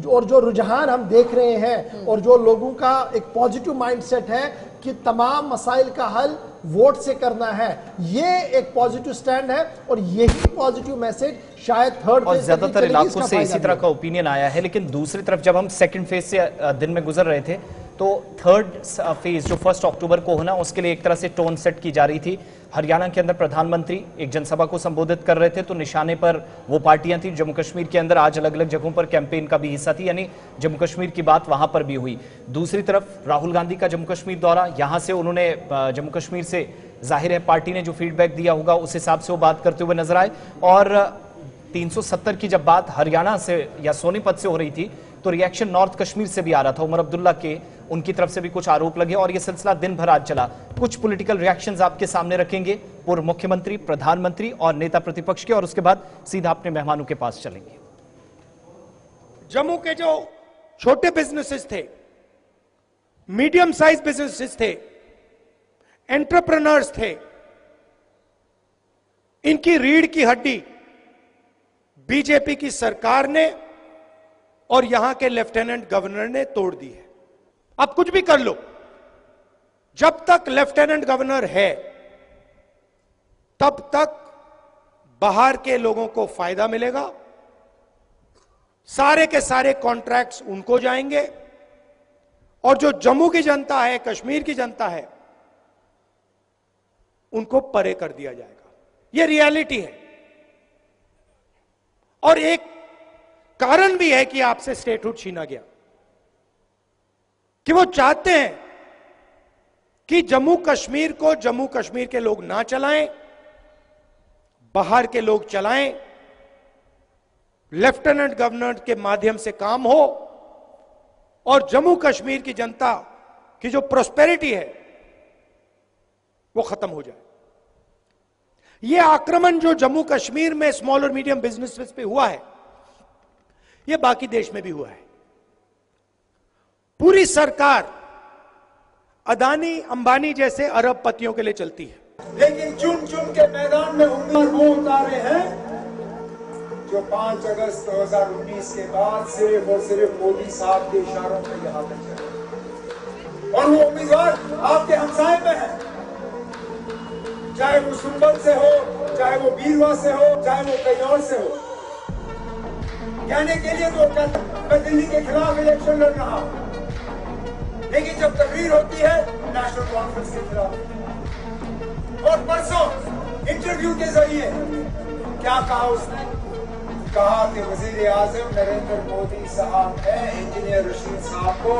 और जो रुझान हम देख रहे हैं और जो लोगों का एक पॉजिटिव माइंडसेट है कि तमाम मसाइल का हल वोट से करना है, ये एक पॉजिटिव स्टैंड है और यही पॉजिटिव मैसेज शायद थर्ड और ज्यादातर इलाकों से इसी तरह का ओपिनियन आया है। लेकिन दूसरी तरफ जब हम सेकंड फेज से दिन में गुजर रहे थे तो थर्ड फेज जो 1 अक्टूबर को होना, उसके लिए एक तरह से टोन सेट की जा रही थी। हरियाणा के अंदर प्रधानमंत्री एक जनसभा को संबोधित कर रहे थे तो निशाने पर वो पार्टियां थी। जम्मू कश्मीर के अंदर आज अलग अलग जगहों पर कैंपेन का भी हिस्सा थी, यानी जम्मू कश्मीर की बात वहां पर भी हुई। दूसरी तरफ राहुल गांधी का जम्मू कश्मीर दौरा, यहां से उन्होंने जम्मू कश्मीर से जाहिर है पार्टी ने जो फीडबैक दिया होगा उस हिसाब से वो बात करते हुए नजर आए। और 370 की जब बात हरियाणा से या सोनीपत से हो रही थी तो रिएक्शन नॉर्थ कश्मीर से भी आ रहा था। उमर अब्दुल्ला के उनकी तरफ से भी कुछ आरोप लगे और यह सिलसिला दिन भर आज चला। कुछ पॉलिटिकल रिएक्शंस आपके सामने रखेंगे पूर्व मुख्यमंत्री, प्रधानमंत्री और नेता प्रतिपक्ष के, और उसके बाद सीधा अपने मेहमानों के पास चलेंगे। जम्मू के जो छोटे बिजनेसेस थे, मीडियम साइज बिजनेसेस थे, एंटरप्रेन्योर्स थे, इनकी रीढ़ की हड्डी बीजेपी की सरकार ने और यहां के लेफ्टिनेंट गवर्नर ने तोड़ दी है। अब कुछ भी कर लो, जब तक लेफ्टिनेंट गवर्नर है तब तक बाहर के लोगों को फायदा मिलेगा, सारे के सारे कॉन्ट्रैक्ट्स उनको जाएंगे और जो जम्मू की जनता है, कश्मीर की जनता है, उनको परे कर दिया जाएगा। यह रियलिटी है। और एक कारण भी है कि आपसे स्टेटहुड छीना गया कि वो चाहते हैं कि जम्मू कश्मीर को जम्मू कश्मीर के लोग ना चलाएं, बाहर के लोग चलाएं, लेफ्टिनेंट गवर्नर के माध्यम से काम हो और जम्मू कश्मीर की जनता की जो प्रोस्पेरिटी है वो खत्म हो जाए। ये आक्रमण जो जम्मू कश्मीर में स्मॉल और मीडियम बिजनेसेस पे हुआ है, ये बाकी देश में भी हुआ है। पूरी सरकार अदानी अंबानी जैसे अरबपतियों के लिए चलती है, लेकिन चुन चुन के मैदान में उम्मीदवार वो उतारे हैं जो 5 अगस्त 2019 के बाद सिर्फ और सिर्फ मोदी साहब के इशारों पर यहां तक चले, और वो उम्मीदवार आपके हमसाए में है, चाहे वो सुंबल से हो, चाहे वो बीरवा से हो, चाहे वो कहीं और से हो। कहने के लिए तो मैं दिल्ली के खिलाफ इलेक्शन लड़ रहा हूं, लेकिन जब तकरीर होती है नेशनल कॉन्फ्रेंस के खिलाफ। और परसों इंटरव्यू के जरिए क्या कहा उसने? कहा कि वजीर आजम नरेंद्र मोदी साहब ने इंजीनियर रशीद साहब को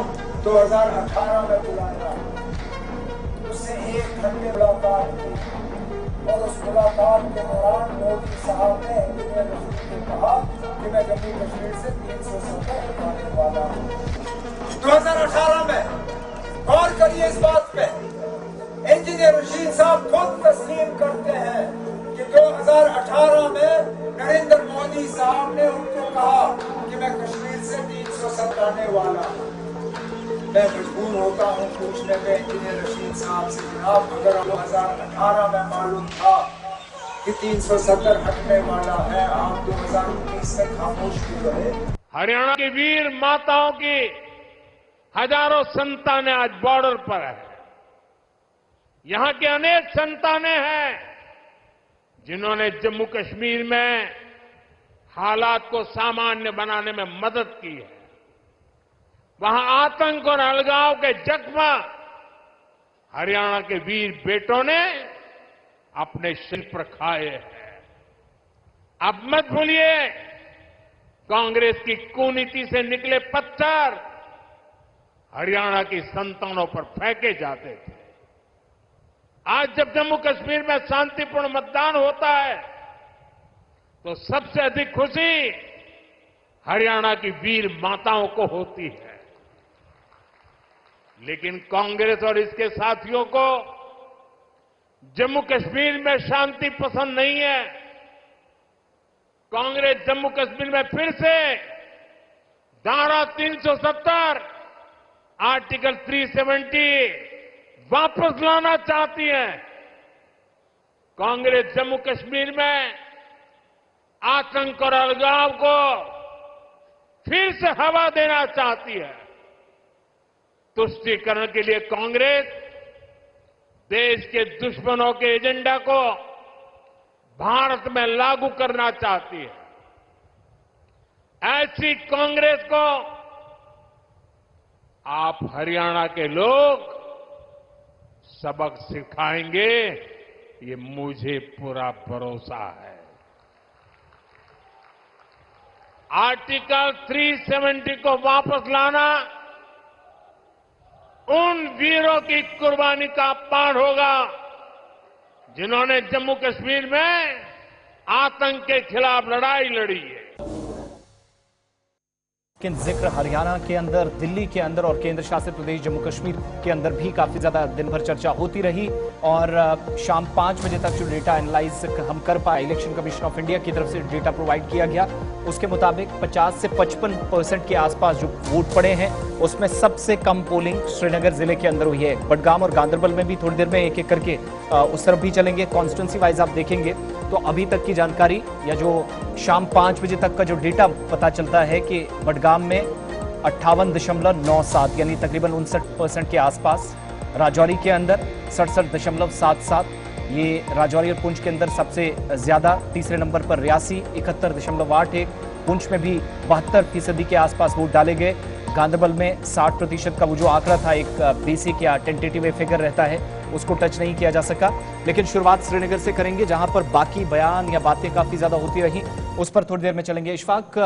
2018 में बुलाया, उससे 1 घंटे मुलाकात की, और उस मुलाकात के दौरान मोदी साहब ने इंजीनियर रशीद को कहा कि मैं जम्मू कश्मीर से 370 हटाने वाला हूं। 2018 में गौर करिए इस बात पे, इंजीनियर रशीद साहब खुद तस्लीम करते हैं कि 2018 में नरेंद्र मोदी साहब ने उनको कहा कि मैं कश्मीर से 370 हटाने वाला हूं। मैं मजबूर होता हूं पूछने पे इंजीनियर रशीद साहब से, जनाब अगर 2018 में मालूम था कि 370 हटने वाला है, आप 2019 तक खामोश क्यों रहे? हरियाणा की वीर माताओं की हजारों संतानें आज बॉर्डर पर है। यहां के अनेक संतानें हैं जिन्होंने जम्मू कश्मीर में हालात को सामान्य बनाने में मदद की है। वहां आतंक और अलगाव के जख्म हरियाणा के वीर बेटों ने अपने सिर पर खाए हैं। अब मत भूलिए, कांग्रेस की कुनीति से निकले पत्थर हरियाणा की संतानों पर फेंके जाते थे। आज जब जम्मू कश्मीर में शांतिपूर्ण मतदान होता है तो सबसे अधिक खुशी हरियाणा की वीर माताओं को होती है। लेकिन कांग्रेस और इसके साथियों को जम्मू कश्मीर में शांति पसंद नहीं है। कांग्रेस जम्मू कश्मीर में फिर से धारा 370, आर्टिकल 370 वापस लाना चाहती है। कांग्रेस जम्मू कश्मीर में आतंक और अलगाव को फिर से हवा देना चाहती है। तुष्टीकरण के लिए कांग्रेस देश के दुश्मनों के एजेंडा को भारत में लागू करना चाहती है। ऐसी कांग्रेस को आप हरियाणा के लोग सबक सिखाएंगे, ये मुझे पूरा भरोसा है। आर्टिकल 370 को वापस लाना उन वीरों की कुर्बानी का अपमान होगा जिन्होंने जम्मू कश्मीर में आतंक के खिलाफ लड़ाई लड़ी है। लेकिन जिक्र हरियाणा के अंदर, दिल्ली के अंदर और केंद्र शासित प्रदेश जम्मू कश्मीर के अंदर भी काफी ज्यादा दिन भर चर्चा होती रही। और शाम 5 बजे तक जो डेटा एनालाइज हम कर पाए, इलेक्शन कमीशन ऑफ इंडिया की तरफ से डेटा प्रोवाइड किया गया, उसके मुताबिक 50 से 55% के आसपास जो वोट पड़े हैं उसमें सबसे कम पोलिंग श्रीनगर जिले के अंदर हुई है। बडगाम और गांधरबल में भी थोड़ी देर में एक एक करके उस तरफ भी चलेंगे। कॉन्स्टिट्यूंसी वाइज आप देखेंगे तो अभी तक की जानकारी या जो शाम 5 बजे तक का जो डेटा पता चलता है कि बडगाम में 58.97 यानी तकरीबन 59% के आसपास, राजौरी के अंदर 67.77, ये राजौरी और पुंछ के अंदर सबसे ज्यादा, तीसरे नंबर पर रियासी 71.81, पुंछ में भी 72% के आसपास वोट डाले गए। गांधरबल में 60% का वो जो आंकड़ा था, एक बेसिक या टेंटेटिव फिगर रहता है, उसको टच नहीं किया जा सका। लेकिन शुरुआत श्रीनगर से करेंगे जहां पर बाकी बयान या बातें काफी ज्यादा होती रही, उस पर थोड़ी देर में चलेंगे। इशफाक,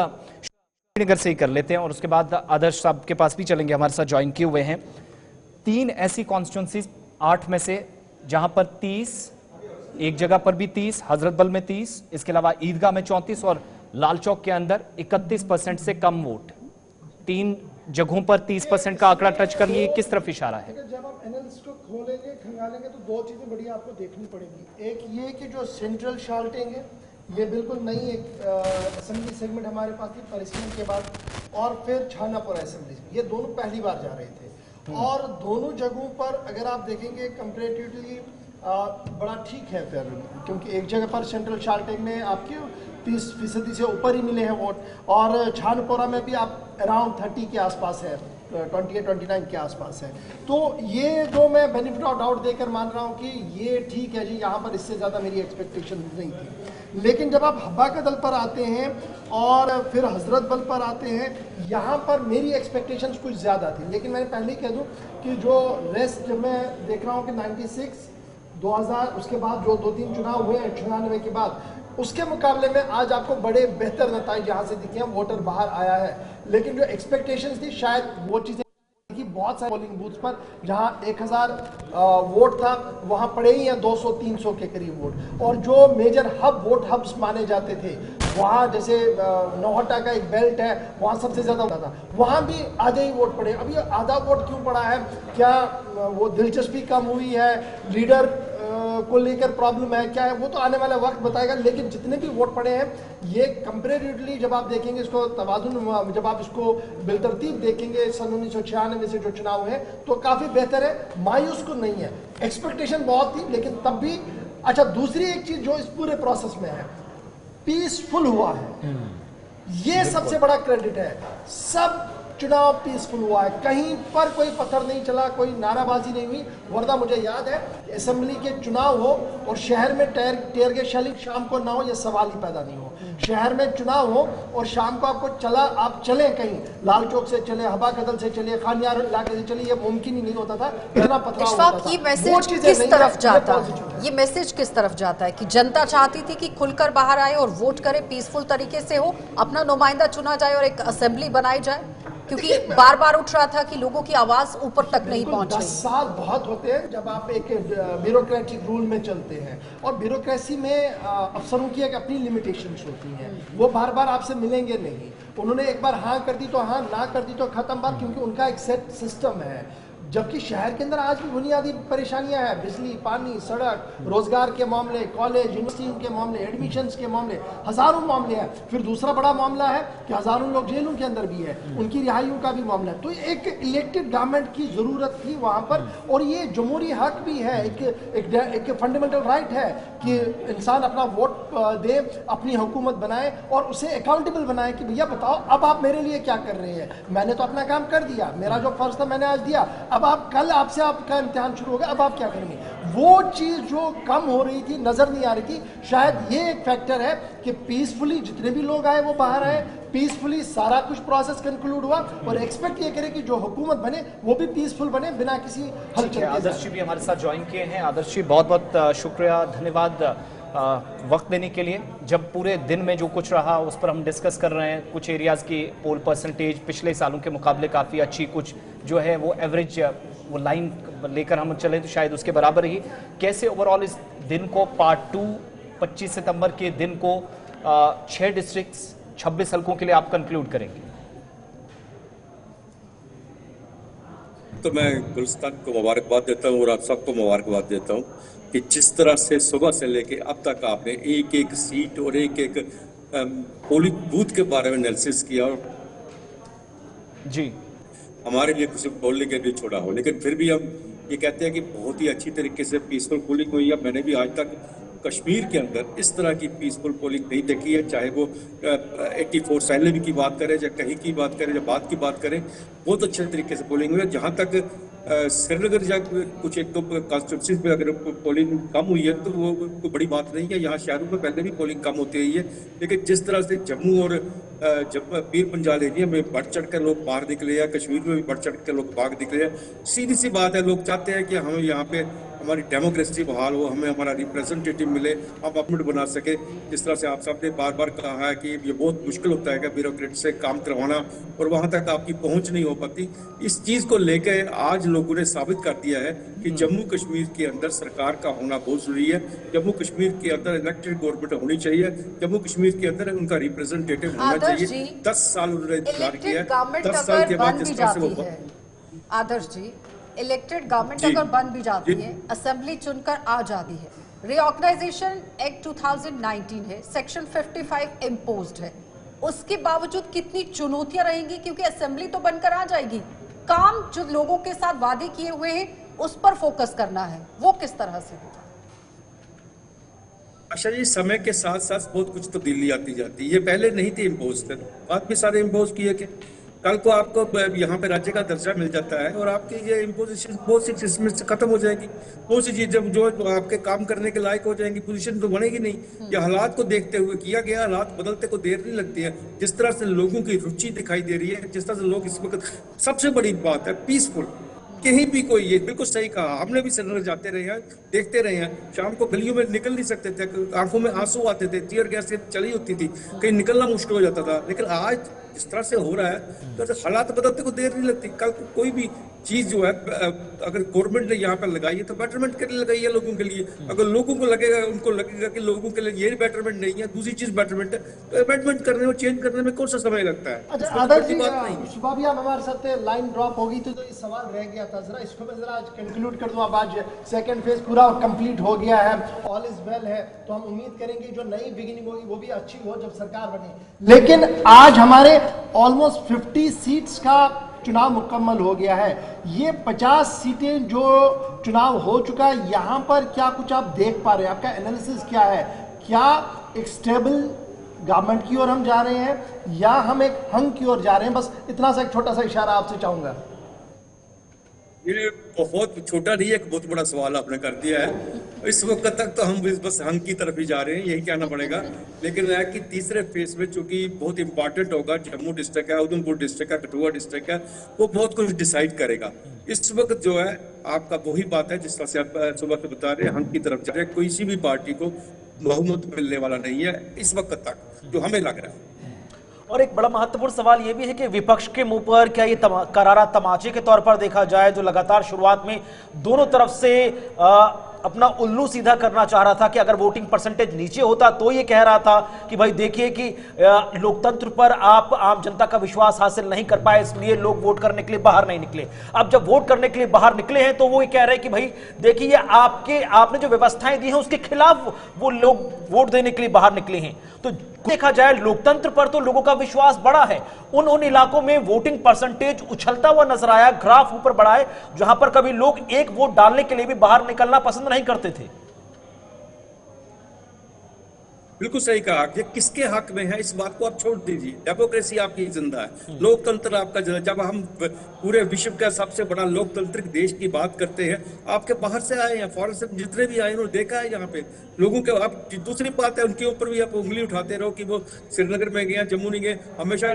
श्रीनगर से ही कर लेते हैं और उसके बाद आदर्श साहब के पास भी चलेंगे, हमारे साथ ज्वाइन किए हुए हैं। 3 ऐसी कॉन्स्टिट्यूंसीज 8 में से जहां पर 30, एक जगह पर भी 30, हजरतबल में 30, इसके अलावा ईदगाह में 34 और लाल चौक के अंदर 31% से कम वोट। 3 जगहों पर 30% का आंकड़ा टच कर लिए, किस तरफ इशारा है? जब आप एनालिसिस को खोलेंगे खंगालेंगे तो दो चीजें बड़ी आपको देखनी पड़ेगी। एक ये कि जो सेंट्रल शाल्टिंग है ये बिल्कुल नई एक असेंबली सेगमेंट हमारे पास थी परिसीमन के बाद, और फिर छानापुर असेंबली, ये दोनों पहली बार जा रहे थे और दोनों जगहों पर अगर आप देखेंगे कंपेरेटिवली बड़ा ठीक है फिर, क्योंकि एक जगह पर सेंट्रल शाल्टिंग में आपके 30% से ऊपर ही मिले हैं वोट, और छानपुरा में भी आप अराउंड 30 के आसपास है, 28-29 के आसपास है। तो ये जो मैं बेनिफिट ऑफ डाउट देकर मान रहा हूँ कि ये ठीक है जी, यहाँ पर इससे ज़्यादा मेरी एक्सपेक्टेशन नहीं थी। लेकिन जब आप हब्बा का दल पर आते हैं और फिर हजरत बल पर आते हैं, यहाँ पर मेरी एक्सपेक्टेशंस कुछ ज़्यादा थी। लेकिन मैंने पहले ही कह दूँ कि जो रेस्ट जब मैं देख रहा हूँ कि 96, 2000, उसके बाद जो 2-3 चुनाव हुए हैं 96 के बाद, उसके मुकाबले में आज आपको बड़े बेहतर नतीजे यहाँ से दिखे हैं, वोटर बाहर आया है। लेकिन जो एक्सपेक्टेशंस थी शायद वो चीज़ें कि बहुत सारे पोलिंग बूथ्स पर जहां 1000 वोट था वहां पड़े ही हैं 200-300 के करीब वोट, और जो मेजर वोट हब्स माने जाते थे वहां जैसे नौहट्टा का एक बेल्ट है वहां सबसे ज्यादा होता था, वहां भी आधे ही वोट पड़े। अब ये आधा वोट क्यों पड़ा है? क्या वो दिलचस्पी कम हुई है, लीडर को लेकर प्रॉब्लम है, क्या है, वो तो आने वाला वक्त बताएगा। लेकिन जितने भी वोट पड़े हैं ये कंपेरेटिवली जब आप देखेंगे इसको तवाजुन, जब आप इसको बिलतरतीब देखेंगे सन 1996 से जो चुनाव है तो काफी बेहतर है, मायूस को नहीं है। एक्सपेक्टेशन बहुत थी लेकिन तब भी। अच्छा, दूसरी एक चीज जो इस पूरे प्रोसेस में है, पीसफुल हुआ है, ये सबसे बड़ा क्रेडिट है। सब चुनाव पीसफुल हुआ है, कहीं पर कोई पत्थर नहीं चला, कोई नाराबाजी नहीं हुई। वरना मुझे याद है असेंबली के चुनाव हो और शहर में टेयर गैस शेलिंग शाम को ना हो, यह सवाल ही पैदा नहीं हो। शहर में चुनाव हो और शाम को आपको आप चले कहीं, लाल चौक से चले, हबा कदल से चले, खानियार इलाके से चले, ये मुमकिन ही नहीं होता था, इतना पथराव होता था। ये मैसेज किस तरफ जाता है? ये मैसेज किस तरफ जाता है कि जनता चाहती थी कि खुलकर बाहर आए और वोट करे, पीसफुल तरीके से हो, अपना नुमाइंदा चुना जाए और एक असेंबली बनाई जाए, क्योंकि बार बार उठ रहा था कि लोगों की आवाज ऊपर तक नहीं पहुंच रही। 10 साल बहुत होते हैं जब आप एक ब्यूरोक्रेटिक रूल में चलते हैं, और ब्यूरोक्रेसी में अफसरों की एक अपनी लिमिटेशंस होती हैं, वो बार बार आपसे मिलेंगे नहीं। उन्होंने एक बार हाँ कर दी तो हाँ, ना कर दी तो खत्म बात, क्योंकि उनका एक सेट सिस्टम है। जबकि शहर के अंदर आज भी बुनियादी परेशानियां हैं, बिजली, पानी, सड़क, रोजगार के मामले, कॉलेज, यूनिवर्सिटी के मामले, एडमिशन्स के मामले, हजारों मामले हैं। फिर दूसरा बड़ा मामला है कि हजारों लोग जेलों के अंदर भी है, उनकी रिहाइयों का भी मामला है। तो एक इलेक्टेड गवर्नमेंट की जरूरत थी वहां पर, और ये जमहूरी हक भी है, एक फंडामेंटल राइट है कि इंसान अपना वोट दे, अपनी हुकूमत बनाए और उसे अकाउंटेबल बनाए कि भैया बताओ अब आप मेरे लिए क्या कर रहे हैं। मैंने तो अपना काम कर दिया, मेरा जो फर्ज था मैंने आज दिया, अब आप कल आपसे आपका इम्तिहान शुरू होगा, अब आप क्या करेंगे। वो चीज जो कम हो रही थी, नजर नहीं आ रही थी। शायद ये एक फैक्टर है कि पीसफुली जितने भी लोग आए वो बाहर आए, पीसफुली सारा कुछ प्रोसेस कंक्लूड हुआ, और एक्सपेक्ट ये करें कि जो हुकूमत बने वो भी पीसफुल बने, बिना किसी हलचल के। आदर्श जी भी हमारे साथ ज्वाइन किए हैं। आदर्श जी बहुत बहुत शुक्रिया, धन्यवाद वक्त देने के लिए। जब पूरे दिन में जो कुछ रहा उस पर हम डिस्कस कर रहे हैं। कुछ एरियाज की पोल परसेंटेज पिछले सालों के मुकाबले काफ़ी अच्छी, कुछ जो है वो एवरेज वो लाइन लेकर हम चले तो शायद उसके बराबर ही। कैसे ओवरऑल इस दिन को, पार्ट 2 25 सितंबर के दिन को 6 डिस्ट्रिक्ट्स 26 हल्कों के लिए आप कंक्लूड करेंगे? तो मैं गुलिस्तान को मुबारकबाद देता हूँ और आप सबको मुबारकबाद देता हूँ कि जिस तरह से सुबह से लेके अब तक आपने एक एक सीट और एक एक पोलिंग बूथ के बारे में एनालिसिस किया, और जी हमारे लिए कुछ बोलने के लिए छोड़ा हो, लेकिन फिर भी हम ये कहते हैं कि बहुत ही अच्छी तरीके से पीसफुल पोलिंग हुई है। मैंने भी आज तक कश्मीर के अंदर इस तरह की पीसफुल पोलिंग नहीं देखी है, चाहे वो 84 साइलेंट की बात करें, या कहीं की बात करें, या बात की बात करें, बहुत अच्छे तरीके से पोलिंग हुई है। जहाँ तक श्रीनगर या कुछ एक दो कॉन्स्टिट्यूंसीज में अगर पोलिंग कम हुई है तो वो कोई बड़ी बात नहीं है। यहाँ शहरों में पहले भी पोलिंग कम होती रही है, लेकिन जिस तरह से जम्मू और जब पीर पंजाल एरिया में बढ़ चढ़ कर लोग बाहर निकले हैं, कश्मीर में भी बढ़ चढ़ कर लोग बाहर निकले हैं, सीधी सी बात है, लोग चाहते हैं कि हम यहाँ पे हमारी डेमोक्रेसी बहाल हो, हमें हमारा रिप्रेजेंटेटिव मिले, हम गवर्नमेंट बना सके। जिस तरह से आप सबने बार बार कहा है कि ये बहुत मुश्किल होता है कि ब्यूरोक्रेट से काम करवाना और वहां तक आपकी पहुंच नहीं हो पाती, इस चीज को लेकर आज लोगों ने साबित कर दिया है कि जम्मू कश्मीर के अंदर सरकार का होना बहुत जरूरी है। जम्मू कश्मीर के अंदर इलेक्टेड गवर्नमेंट होनी चाहिए, जम्मू कश्मीर के अंदर उनका रिप्रेजेंटेटिव होना चाहिए। 10 साल उन्होंने इंतजार किया है, 10 साल के बाद जिस तरह से वो आदर्श जी, इलेक्टेड गवर्नमेंट अगर बन भी जाती है, असेंबली चुनकर आ जाती है, रीऑर्गेनाइजेशन एक्ट 2019 है, सेक्शन 55 इम्पोज्ड है, उसके बावजूद कितनी चुनौतियां रहेंगी? क्योंकि असेंबली तो बनकर आ जाएगी, काम जो लोगों के साथ वादे किए हुए हैं उस पर फोकस करना है, वो किस तरह से होगा? अच्छा जी, समय के साथ साथ बहुत कुछ तब्दीली आती जाती है। ये पहले नहीं थे इम्पोज थे, बाद में सारे इम्पोज किए कि कल को आपको यहाँ पे राज्य का दर्जा मिल जाता है और आपकी ये इम्पोजिशन बहुत सी इसमें से खत्म हो जाएगी। बहुत सी चीजें जो आपके काम करने के लायक हो जाएंगी, पोजीशन तो बनेगी नहीं। ये हालात को देखते हुए किया गया, हालात बदलते को देर नहीं लगती है। जिस तरह से लोगों की रुचि दिखाई दे रही है, जिस तरह से लोग इस वक्त, सबसे बड़ी बात है पीसफुल, कहीं भी कोई, ये बिल्कुल सही कहा, हमने भी श्रीनगर जाते रहे हैं, देखते रहे हैं, शाम को गलियों में निकल नहीं सकते थे, आंखों में आंसू आते थे, टीयर गैस से चली होती थी, कहीं निकलना मुश्किल हो जाता था। लेकिन आज जिस तरह से हो रहा है तो हालात बदलते को देर नहीं लगती। कल कोई भी चीज जो है अगर गवर्नमेंट ने यहाँ पर लगाई है तो बेटरमेंट के लिए लगाई है लोगों के लिए। अगर लोगों को लगेगा, उनको लगेगा कि लोगों के लिए ये बेटरमेंट नहीं है, दूसरी चीज बेटरमेंट है, तो बेटरमेंट करने और चेंज करने में कौन सा समय लगता है? अच्छा आदर्श जी, सुबह भी आप हमारे साथ लाइन ड्रॉप होगी तो ये सवाल रह गया था, जरा इसको मैं जरा आज कंक्लूड कर दूं। अब आज सेकंड फेज पूरा कंप्लीट हो गया है, ऑल इज वेल है, तो हम उम्मीद करेंगे जो नई बिगिनिंग होगी वो भी अच्छी हो जब सरकार बने। लेकिन आज हमारे ऑलमोस्ट 50 सीट्स का चुनाव मुकम्मल हो गया है। ये 50 सीटें जो चुनाव हो चुका है, यहाँ पर क्या कुछ आप देख पा रहे हैं? आपका एनालिसिस क्या है? क्या एक स्टेबल गवर्नमेंट की ओर हम जा रहे हैं या हम एक हंग की ओर जा रहे हैं? बस इतना सा एक छोटा सा इशारा आपसे चाहूंगा। ये बहुत छोटा नहीं है, एक बहुत बड़ा सवाल आपने कर दिया है। इस वक्त तक तो हम बस हंग की तरफ ही जा रहे हैं, यही कहना पड़ेगा। लेकिन है कि तीसरे फेज में चूंकि बहुत इंपॉर्टेंट होगा, जम्मू डिस्ट्रिक्ट है, उधमपुर डिस्ट्रिक्ट है, कठुआ डिस्ट्रिक्ट है, वो बहुत कुछ डिसाइड करेगा। इस वक्त जो है आपका वही बात है जिस तरह से आप सुबह से बता रहे हैं, हंग की तरफ जा रहे हैं। कोई सी भी पार्टी को बहुमत मिलने वाला नहीं है इस वक्त तक, जो हमें लग रहा है। और एक बड़ा महत्वपूर्ण सवाल यह भी है कि विपक्ष के मुंह पर क्या ये करारा तमाचे के तौर पर देखा जाए, जो लगातार शुरुआत में दोनों तरफ से अपना उल्लू सीधा करना चाह रहा था कि अगर वोटिंग परसेंटेज नीचे होता तो ये कह रहा था कि भाई देखिए कि लोकतंत्र पर आप आम जनता का विश्वास हासिल नहीं कर पाए, इसलिए लोग वोट करने के लिए बाहर नहीं निकले। अब जब वोट करने के लिए बाहर निकले हैं तो वो ये कह रहे हैं कि भाई देखिए आपने जो व्यवस्थाएं दी हैं उसके खिलाफ वो लोग वोट देने के लिए बाहर निकले हैं। तो देखा जाए लोकतंत्र पर तो लोगों का विश्वास बढ़ा है। उन इलाकों में वोटिंग परसेंटेज उछलता हुआ नजर आया, ग्राफ ऊपर बढ़ा है, जहां पर कभी लोग एक वोट डालने के लिए भी बाहर निकलना पसंद नहीं करते थे। बिल्कुल सही कहा। ये किसके हक में है इस बात को आप छोड़ दीजिए। डेमोक्रेसी आपकी जिंदा है, लोकतंत्र आपका जिंदा। जब हम पूरे विश्व का सबसे बड़ा लोकतांत्रिक देश की बात करते हैं, आपके बाहर से आए हैं, फॉरेन से जितने भी आए उन्होंने देखा है यहाँ पे लोगों के। आप दूसरी बात है उनके ऊपर भी आप उंगली उठाते रहो कि वो श्रीनगर में गए, जम्मू नहीं गए, हमेशा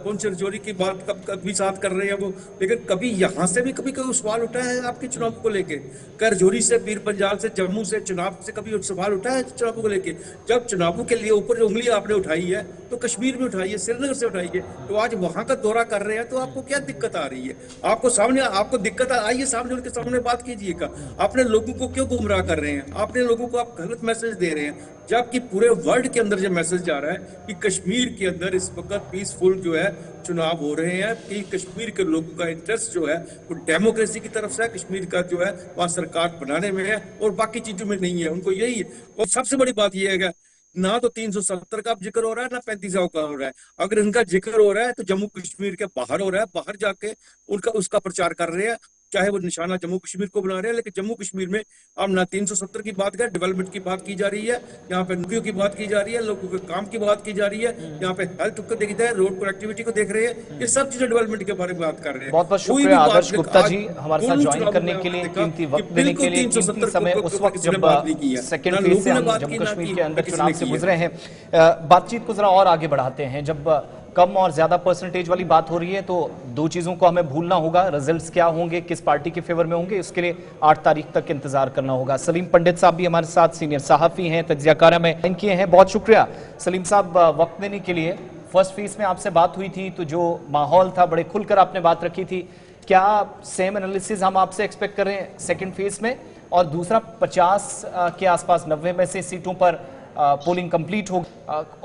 पुंछ रजौरी की बात कभी साथ कर रहे हैं वो। लेकिन कभी यहाँ से भी कभी कोई सवाल उठा है आपके चुनाव को लेके? करजौरी से, पीर पंजाल से, जम्मू से चुनाव से कभी सवाल उठा है चुनाव को लेके? जब चुनावों के लिए ऊपर जो उंगली आपने उठाई है तो कश्मीर में उठाई है, श्रीनगर से उठाई है, तो आज वहां का दौरा कर रहे हैं तो आपको क्या दिक्कत आ रही है? आपको दिक्कत आई है, सामने उनके सामने बात कीजिएगा। आपने लोगों को क्यों गुमराह कर रहे हैं? आपने लोगों को आप गलत मैसेज दे रहे हैं, जबकि पूरे वर्ल्ड के अंदर जो मैसेज जा रहा है कि कश्मीर के अंदर इस वक्त पीसफुल जो है चुनाव हो रहे हैं, कि कश्मीर के लोगों का इंटरेस्ट जो है वो डेमोक्रेसी की तरफ से है, कश्मीर का जो है वहाँ सरकार बनाने में है और बाकी चीजों में नहीं है। उनको यही है। और सबसे बड़ी बात यह है ना तो 370 का जिक्र हो रहा है, ना 3500 का हो रहा है। अगर इनका जिक्र हो रहा है तो जम्मू कश्मीर के बाहर हो रहा है, बाहर जाके उसका प्रचार कर रहे हैं, चाहे वो निशाना जम्मू कश्मीर को बना रहे हैं। लेकिन जम्मू कश्मीर में अब ना 370 की बात कर, डेवलपमेंट की बात की जा रही है, यहाँ पे नौकरियों की बात की जा रही है, लोगों के काम की बात की जा रही है, यहाँ पे हेल्थ को देखते हैं, रोड कनेक्टिविटी को देख रहे हैं, ये सब चीजें डेवलपमेंट के बारे में बात कर रहे हैं। बहुत बहुत शुक्रिया आदर्श गुप्ता जी हमारे साथ ज्वाइन करने के लिए, कीमती वक्त देने के लिए। कीमती समय उस वक्त जब सेकंड फेज से हम जम्मू कश्मीर के अंदर चुनाव से गुजरे हैं। बातचीत को जरा और आगे बढ़ाते हैं। जब कम और ज्यादा परसेंटेज वाली बात हो रही है, तो दो चीजों को हमें भूलना होगा। रिजल्ट्स क्या होंगे, किस पार्टी के फेवर में होंगे, उसके लिए 8 तारीख तक इंतजार करना होगा। सलीम पंडित साहब भी हमारे साथ सीनियर सहाफी हैं, तज्जियाकारा में ज्वाइन किए हैं। बहुत शुक्रिया सलीम साहब वक्त देने के लिए। फर्स्ट फेज में आपसे बात हुई थी तो जो माहौल था बड़े खुलकर आपने बात रखी थी, क्या सेम एनालिसिस हम आपसे एक्सपेक्ट कर रहे हैं सेकंड फेज में? और दूसरा 50 के आसपास 90 में से सीटों पर पोलिंग कंप्लीट हो,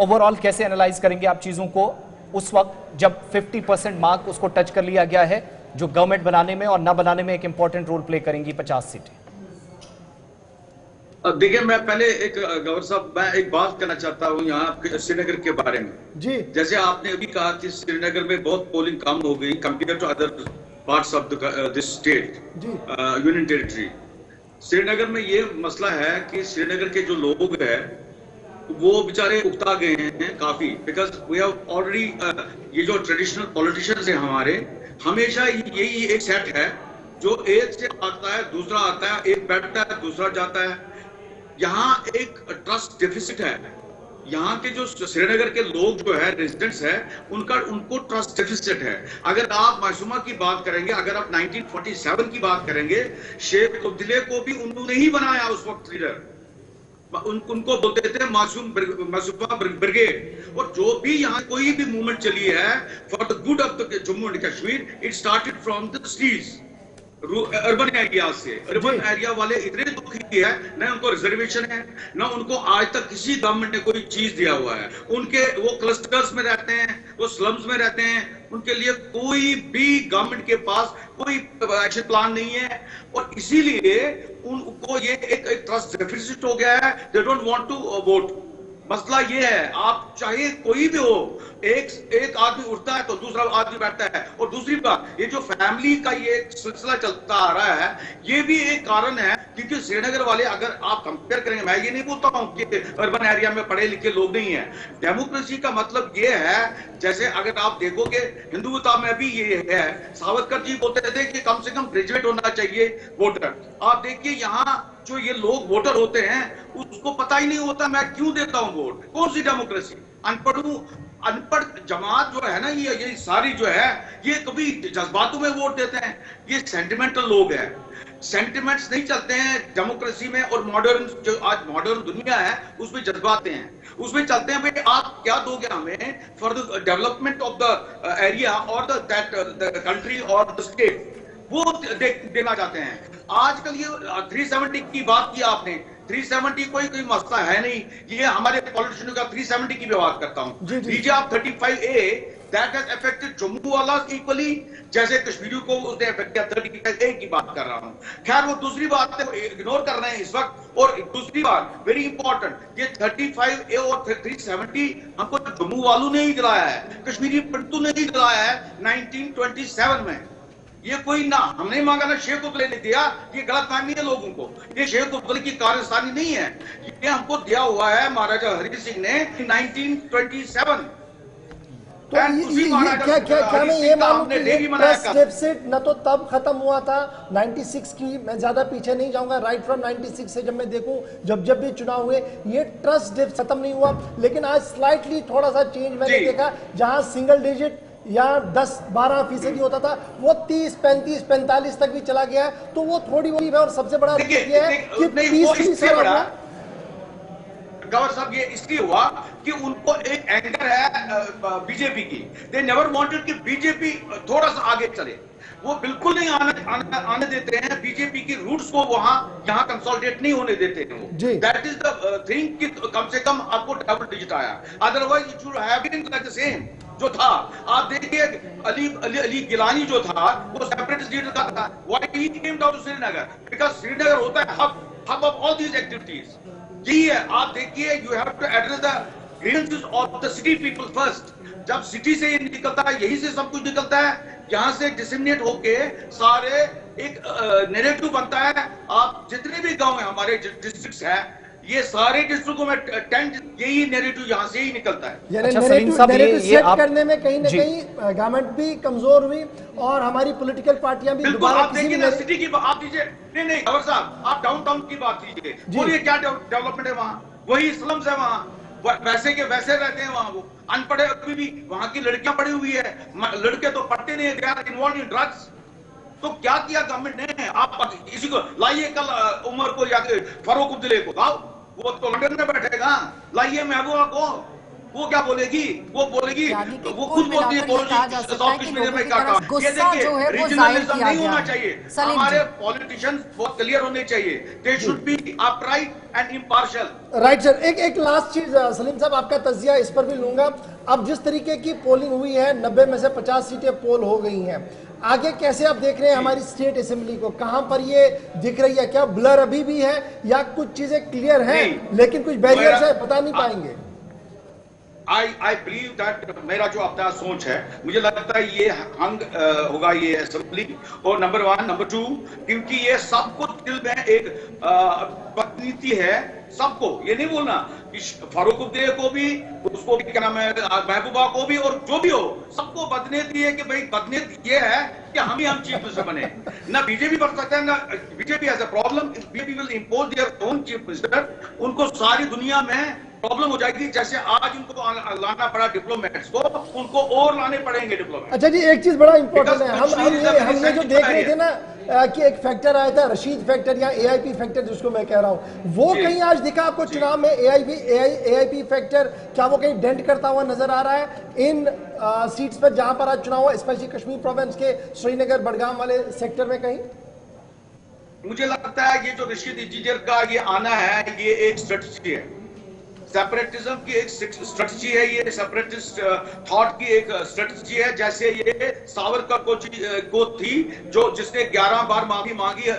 ओवरऑल कैसे एनालाइज करेंगे आप चीजों को उस वक्त जब 50% मार्क उसको टच कर लिया गया है, जो गवर्नमेंट बनाने में और ना बनाने में एक इंपॉर्टेंट रोल प्ले करेंगी 50 सीटें? देखिए, मैं पहले गवर्नर साहब मैं एक बात करना चाहता हूँ यहाँ श्रीनगर के बारे में जी। जैसे आपने अभी कहा कि श्रीनगर में बहुत पोलिंग कम हो गई compare to other parts of this state union territory. Srinagar में ये मसला है कि श्रीनगर के जो लोग हैं वो बेचारे उकता गए हैं काफी, बिकॉज वी हैव ऑलरेडी ये जो ट्रेडिशनल पॉलिटिशियंस हैं हमारे, हमेशा यही एक सेट है जो एक से आता है दूसरा आता है, एक बैठता है दूसरा जाता है। यहाँ एक ट्रस्ट डेफिसिट है। यहाँ के जो श्रीनगर के लोग जो है रेजिडेंट्स है उनको ट्रस्ट डेफिसिट है। अगर आप मासूमा की बात करेंगे, अगर आप 1947 की बात करेंगे, शेख अब्दुल्ला को भी उन्होंने ही बनाया उस वक्त लीडर, उनको बोलते थे मासूमा ब्रिगेड। और जो भी यहाँ कोई भी मूवमेंट चली है for the good of the Jammu and Kashmir, it started from the cities, urban area से। अर्बन एरिया वाले इतने दुखी है, न उनको रिजर्वेशन है, न उनको आज तक किसी गवर्नमेंट ने कोई चीज दिया हुआ है। उनके वो क्लस्टर्स में रहते हैं, वो स्लम्स में रहते हैं, उनके लिए कोई भी गवर्नमेंट के पास कोई एक्शन प्लान नहीं है। और इसीलिए उनको ये एक ट्रस्ट डेफिसिट हो गया है। They don't want to vote. मसला ये है, आप चाहे कोई भी हो, एक आदमी उठता है तो दूसरा आदमी बैठता है। और दूसरी बात, ये जो फैमिली का ये एक सिलसिला चलता आ रहा है, ये भी एक कारण है। क्योंकि श्रीनगर वाले अगर आप कंपेयर करेंगे, मैं ये नहीं बोलता हूं कि अर्बन एरिया में पढ़े लिखे लोग नहीं है। डेमोक्रेसी का मतलब ये है, जैसे अगर आप देखोगे हिंदुत्व में भी ये है, सावरकर जी बोलते थे कि कम से कम ग्रेजुएट होना चाहिए वोटर। आप देखिए यहाँ जो ये लोग वोटर होते हैं उसको पता ही नहीं होता मैं क्यों देता हूं वोट। कौन सी डेमोक्रेसी? अनपढ़ जमात जो है ना, ये सारी जो है, ये कभी जज्बातों में वोट देते हैं। ये सेंटिमेंटल लोग हैं, सेंटिमेंट्स नहीं चलते हैं डेमोक्रेसी में। और मॉडर्न जो आज मॉडर्न दुनिया है उसमें जज्बाते हैं, उसमें चलते हैं भाई आप क्या दोगे हमें for the development of the area और द कंट्री और द स्टेट, वो देना चाहते हैं। आजकल ये 370 की बात की आपने, 370 कोई मसला है नहीं। ये हमारे पॉलिटिशियन का 370 की भी बात करता हूं। लीजिए आप 35A, that has affected Jammu वाला इक्वली जैसे कश्मीरी को उसने अफेक्ट किया। 35A की बात कर रहा हूं। खैर वो दूसरी बात है, इग्नोर कर रहे हैं इस वक्त। और दूसरी बात वेरी इंपॉर्टेंट, ये 35A और 370 हमको जम्मू वालों ने ही दिलाया है, कश्मीरी पंडितों ने ही दिलाया है 1927 में। ये कोई ना हमने मांगा ना शेख अब्दुल्ला ने दिया। ये गलतफहमी है लोगों को, ये शेख अब्दुल्ला की कारस्तानी नहीं है, ये हमको दिया हुआ है महाराजा हरि सिंह ने 1927। तो क्या मैं ये मानूं कि ट्रस्ट डेफिसिट न तो तब खत्म हुआ था 96 की, मैं ज्यादा पीछे नहीं जाऊंगा, राइट फ्रॉम 96 से जब मैं देखूं जब भी चुनाव हुए, ये ट्रस्ट डेफिसिट खत्म नहीं हुआ। लेकिन आज स्लाइटली थोड़ा सा चेंज मैंने देखा, जहां सिंगल डिजिट या 10-12% होता था, वो 30, 35, 45 तक भी चला गया है। तो वो थोड़ी वही है। और सबसे बड़ा ये है कि गवर्नर साहब, ये इसलिए हुआ कि उनको एक एंगर है बीजेपी की। दे नेवर वांटेड कि बीजेपी थोड़ा सा आगे चले। वो बिल्कुल नहीं आने देते हैं बीजेपी की रूट्स को, यहाँ कंसोलिडेट नहीं होने देते हैं वो। दैट इज द थिंग कि कम से कम आपको डबल डिजिट आया, otherwise it should have been like the same जो था। आप देखिए अली गिलानी जो था वो सेपरेटिस्ट लीडर का था। Why he came down to Srinagar? Because Srinagar होता है hub of all these activities. यही है, आप देखिए you have to address the grievances of the city people first. जब सिटी से ये निकलता है, यही से सब कुछ निकलता है, यहाँ से डिसमिनेट होके सारे एक नैरेटिव बनता है। आप जितने भी गांव है हमारे डिस्ट्रिक्ट्स है, ये सारे डिस्ट्रिक्टों में 10 यही नैरेटिव यहाँ से ही निकलता है। नैरेटिव सेट करने में कहीं ना कहीं गवर्नमेंट भी कमजोर हुई और हमारी पॉलिटिकल पार्टियां भी। बिल्कुल, आप देखिए ना सिटी की आप कीजिए, नहीं गवर्नर साहब आप डाउनटाउन की बात कीजिए, बोलिए क्या डेवलपमेंट है वहाँ? वही स्लम्स है वहाँ, वैसे के वैसे रहते हैं वहां, वो अनपढ़े अभी भी वहां की लड़कियां पढ़ी हुई है, लड़के तो पढ़ते नहीं, they are involve in drugs. तो क्या किया गवर्नमेंट ने? आप इसी को लाइए, कल उमर को या फारूक अब्दुल्ला को लाओ, वो तो लंदन में बैठेगा, लाइए महबूबा को, वो क्या बोलेगी? वो बोलेगी, वो खुद बोलती है साउथ कश्मीर में क्या काम। ये देखिए, रीजनलिज्म नहीं होना चाहिए, हमारे पॉलिटिशियंस बहुत क्लियर होने चाहिए, they should be upright and impartial. Right sir, एक लास्ट चीज सलीम साहब, आपका तजिया इस पर भी लूंगा। अब जिस तरीके की पोलिंग हुई है, 90 में से 50 सीटें पोल हो गई हैं, आगे कैसे आप देख रहे हैं हमारी स्टेट असेंबली को? कहां पर ये दिख रही है? क्या ब्लर अभी भी है या कुछ चीजें क्लियर हैं लेकिन कुछ बैरियर्स है, बता नहीं पाएंगे? I believe that मेरा जो अपना सोच है, मुझे लगता है ये हंग होगा ये असेंबली। और नंबर 1, नंबर 2, क्योंकि ये सबको दिल में एक बदनीति है, सबको, ये नहीं बोलना कि फारूक अब्दुल्ला को भी, उसको भी क्या नाम है, महबूबा को भी, और जो भी हो, सबको बदनीति है कि भाई बदनीति ये है कि हम ही चीफ मिनिस्टर बने। ना बीजेपी बढ़ सकता है, ना BJP has a problem, BJP will impose their own chief minister. उनको सारी दुनिया में प्रॉब्लम हो जाएगी, जैसे आज उनको लाना पड़ा डिप्लोमेट्स को, उनको और लाने पड़ेंगे डिप्लोमेट। अच्छा जी, एक चीज बड़ा इंपॉर्टेंट है, हम ये जो देख रहे थे ना कि एक फैक्टर आया था, रशीद फैक्टर या एआईपी फैक्टर जिसको मैं कह रहा हूं, वो कहीं आज दिखा आपको चुनाव में? एआईपी फैक्टर क्या वो कहीं डेंट करता हुआ नजर आ रहा है इन सीट्स पर जहां पर आज चुनाव हुआ, स्पेशली कश्मीर प्रोविंस के श्रीनगर बडगाम वाले सेक्टर में कहीं? मुझे लगता है ये जो रशीद इंजीनियर का ये आना है, ये एक स्ट्रेटजी है, सेपरेटिज्म की एक स्ट्रेटजी है, ये सेपरेटिस्ट थॉट की एक स्ट्रेटजी है। जैसे ये सावरकर को थी, जो जिसने 11 बार माफी मांगी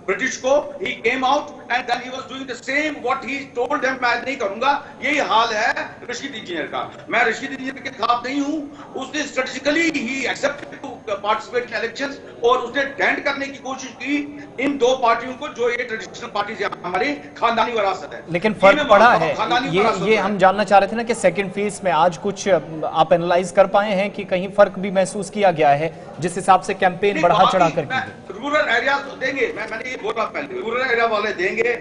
ब्रिटिश को, he came out and then he was doing the same what he told them, मैं नहीं करूंगा। यही हाल है रशीद इंजीनियर का। मैं रशीद इंजीनियर के खिलाफ नहीं हूं, उसने स्ट्रेटेजिकली ही accepted to participate in elections, और उसने डेंट करने की कोशिश की इन दो पार्टियों को जो ये ट्रेडिशनल पार्टीज है, हमारी खानदानी विरासत है। लेकिन फर्क पड़ा है, ये हम जानना चाह रहे थे ना कि सेकंड फेज में आज कुछ आप एनालाइज कर पाए हैं कि कहीं फर्क भी महसूस किया गया है जिस हिसाब से कैंपेन बढ़ा चढ़ा कर की? रूरल एरिया देंगे, मैंने ये बोला पहले, रूरल एरिया वाले देंगे,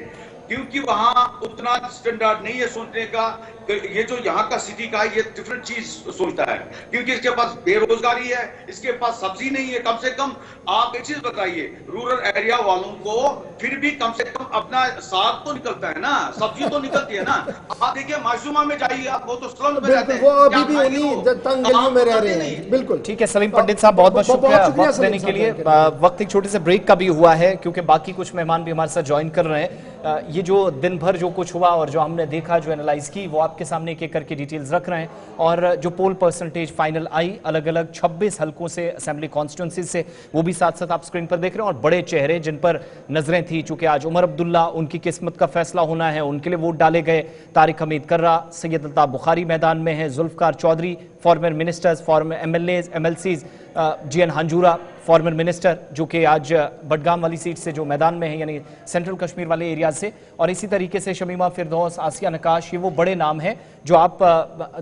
क्योंकि वहां उतना स्टैंडर्ड नहीं है सोचने का। ये जो यहाँ का सिटी का ये डिफरेंट चीज सोचता है, क्योंकि इसके पास बेरोजगारी है, इसके पास सब्जी नहीं है। कम से कम आप एक चीज बताइए, रूरल एरिया वालों को फिर भी कम से कम अपना साग तो निकलता है ना, सब्जी तो निकलती है ना। आप देखिए मासूमा में जाइए आप, वो तो स्लम में रहते हैं, वो अभी भी उन्हीं तंग गलियों में रह रहे हैं। बिल्कुल ठीक है सलीम पंडित साहब, बहुत बहुत शुक्रिया वक्त देने के लिए। वक्त एक छोटे से ब्रेक का भी हुआ है, क्योंकि बाकी कुछ मेहमान भी हमारे साथ ज्वाइन कर रहे हैं। ये जो दिन भर जो कुछ हुआ और जो हमने देखा, जो एनालाइज की, वो आपके सामने एक एक करके डिटेल्स रख रहे हैं। और जो पोल परसेंटेज फाइनल आई अलग अलग 26 हलकों से, असेंबली कॉन्स्टिट्यूंसी से, वो भी साथ साथ आप स्क्रीन पर देख रहे हैं। और बड़े चेहरे जिन पर नजरें थी, चूंकि आज उमर अब्दुल्ला, उनकी किस्मत का फैसला होना है, उनके लिए वोट डाले गए। तारिक हमीद कर्रा, सैयद अल्ताफ बुखारी मैदान में है, Zulfkar Choudhary, former ministers, former MLAs, MLCs, G N Hanjura former minister, जो कि आज बडगाम वाली सीट से जो मैदान में है, यानी सेंट्रल कश्मीर वाले एरिया से, और इसी तरीके से शमीमा फिरदौस, आसिया नकाश, ये वो बड़े नाम हैं जो आप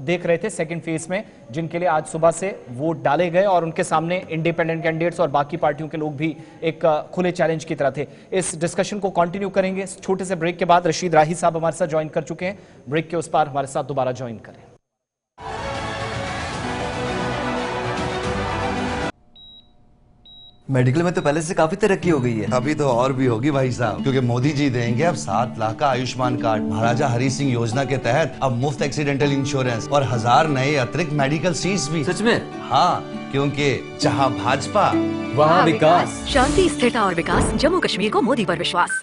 देख रहे थे सेकंड फेज में, जिनके लिए आज सुबह से वोट डाले गए। और उनके सामने इंडिपेंडेंट कैंडिडेट्स और बाकी पार्टियों के लोग भी एक खुले चैलेंज की तरह थे। इस डिस्कशन को कंटिन्यू करेंगे छोटे से ब्रेक के बाद। रशीद राही साहब हमारे साथ ज्वाइन कर चुके हैं, ब्रेक के उस पार हमारे साथ दोबारा ज्वाइन करें। मेडिकल में तो पहले से काफी तरक्की हो गई है। अभी तो और भी होगी भाई साहब, क्योंकि मोदी जी देंगे अब 7 लाख का आयुष्मान कार्ड। महाराजा हरि सिंह योजना के तहत अब मुफ्त एक्सीडेंटल इंश्योरेंस और 1000 नए अतिरिक्त मेडिकल सीट्स भी। सच में? हाँ, क्योंकि जहाँ भाजपा वहाँ विकास। शांति, स्थिरता और विकास, जम्मू कश्मीर को मोदी पर विश्वास।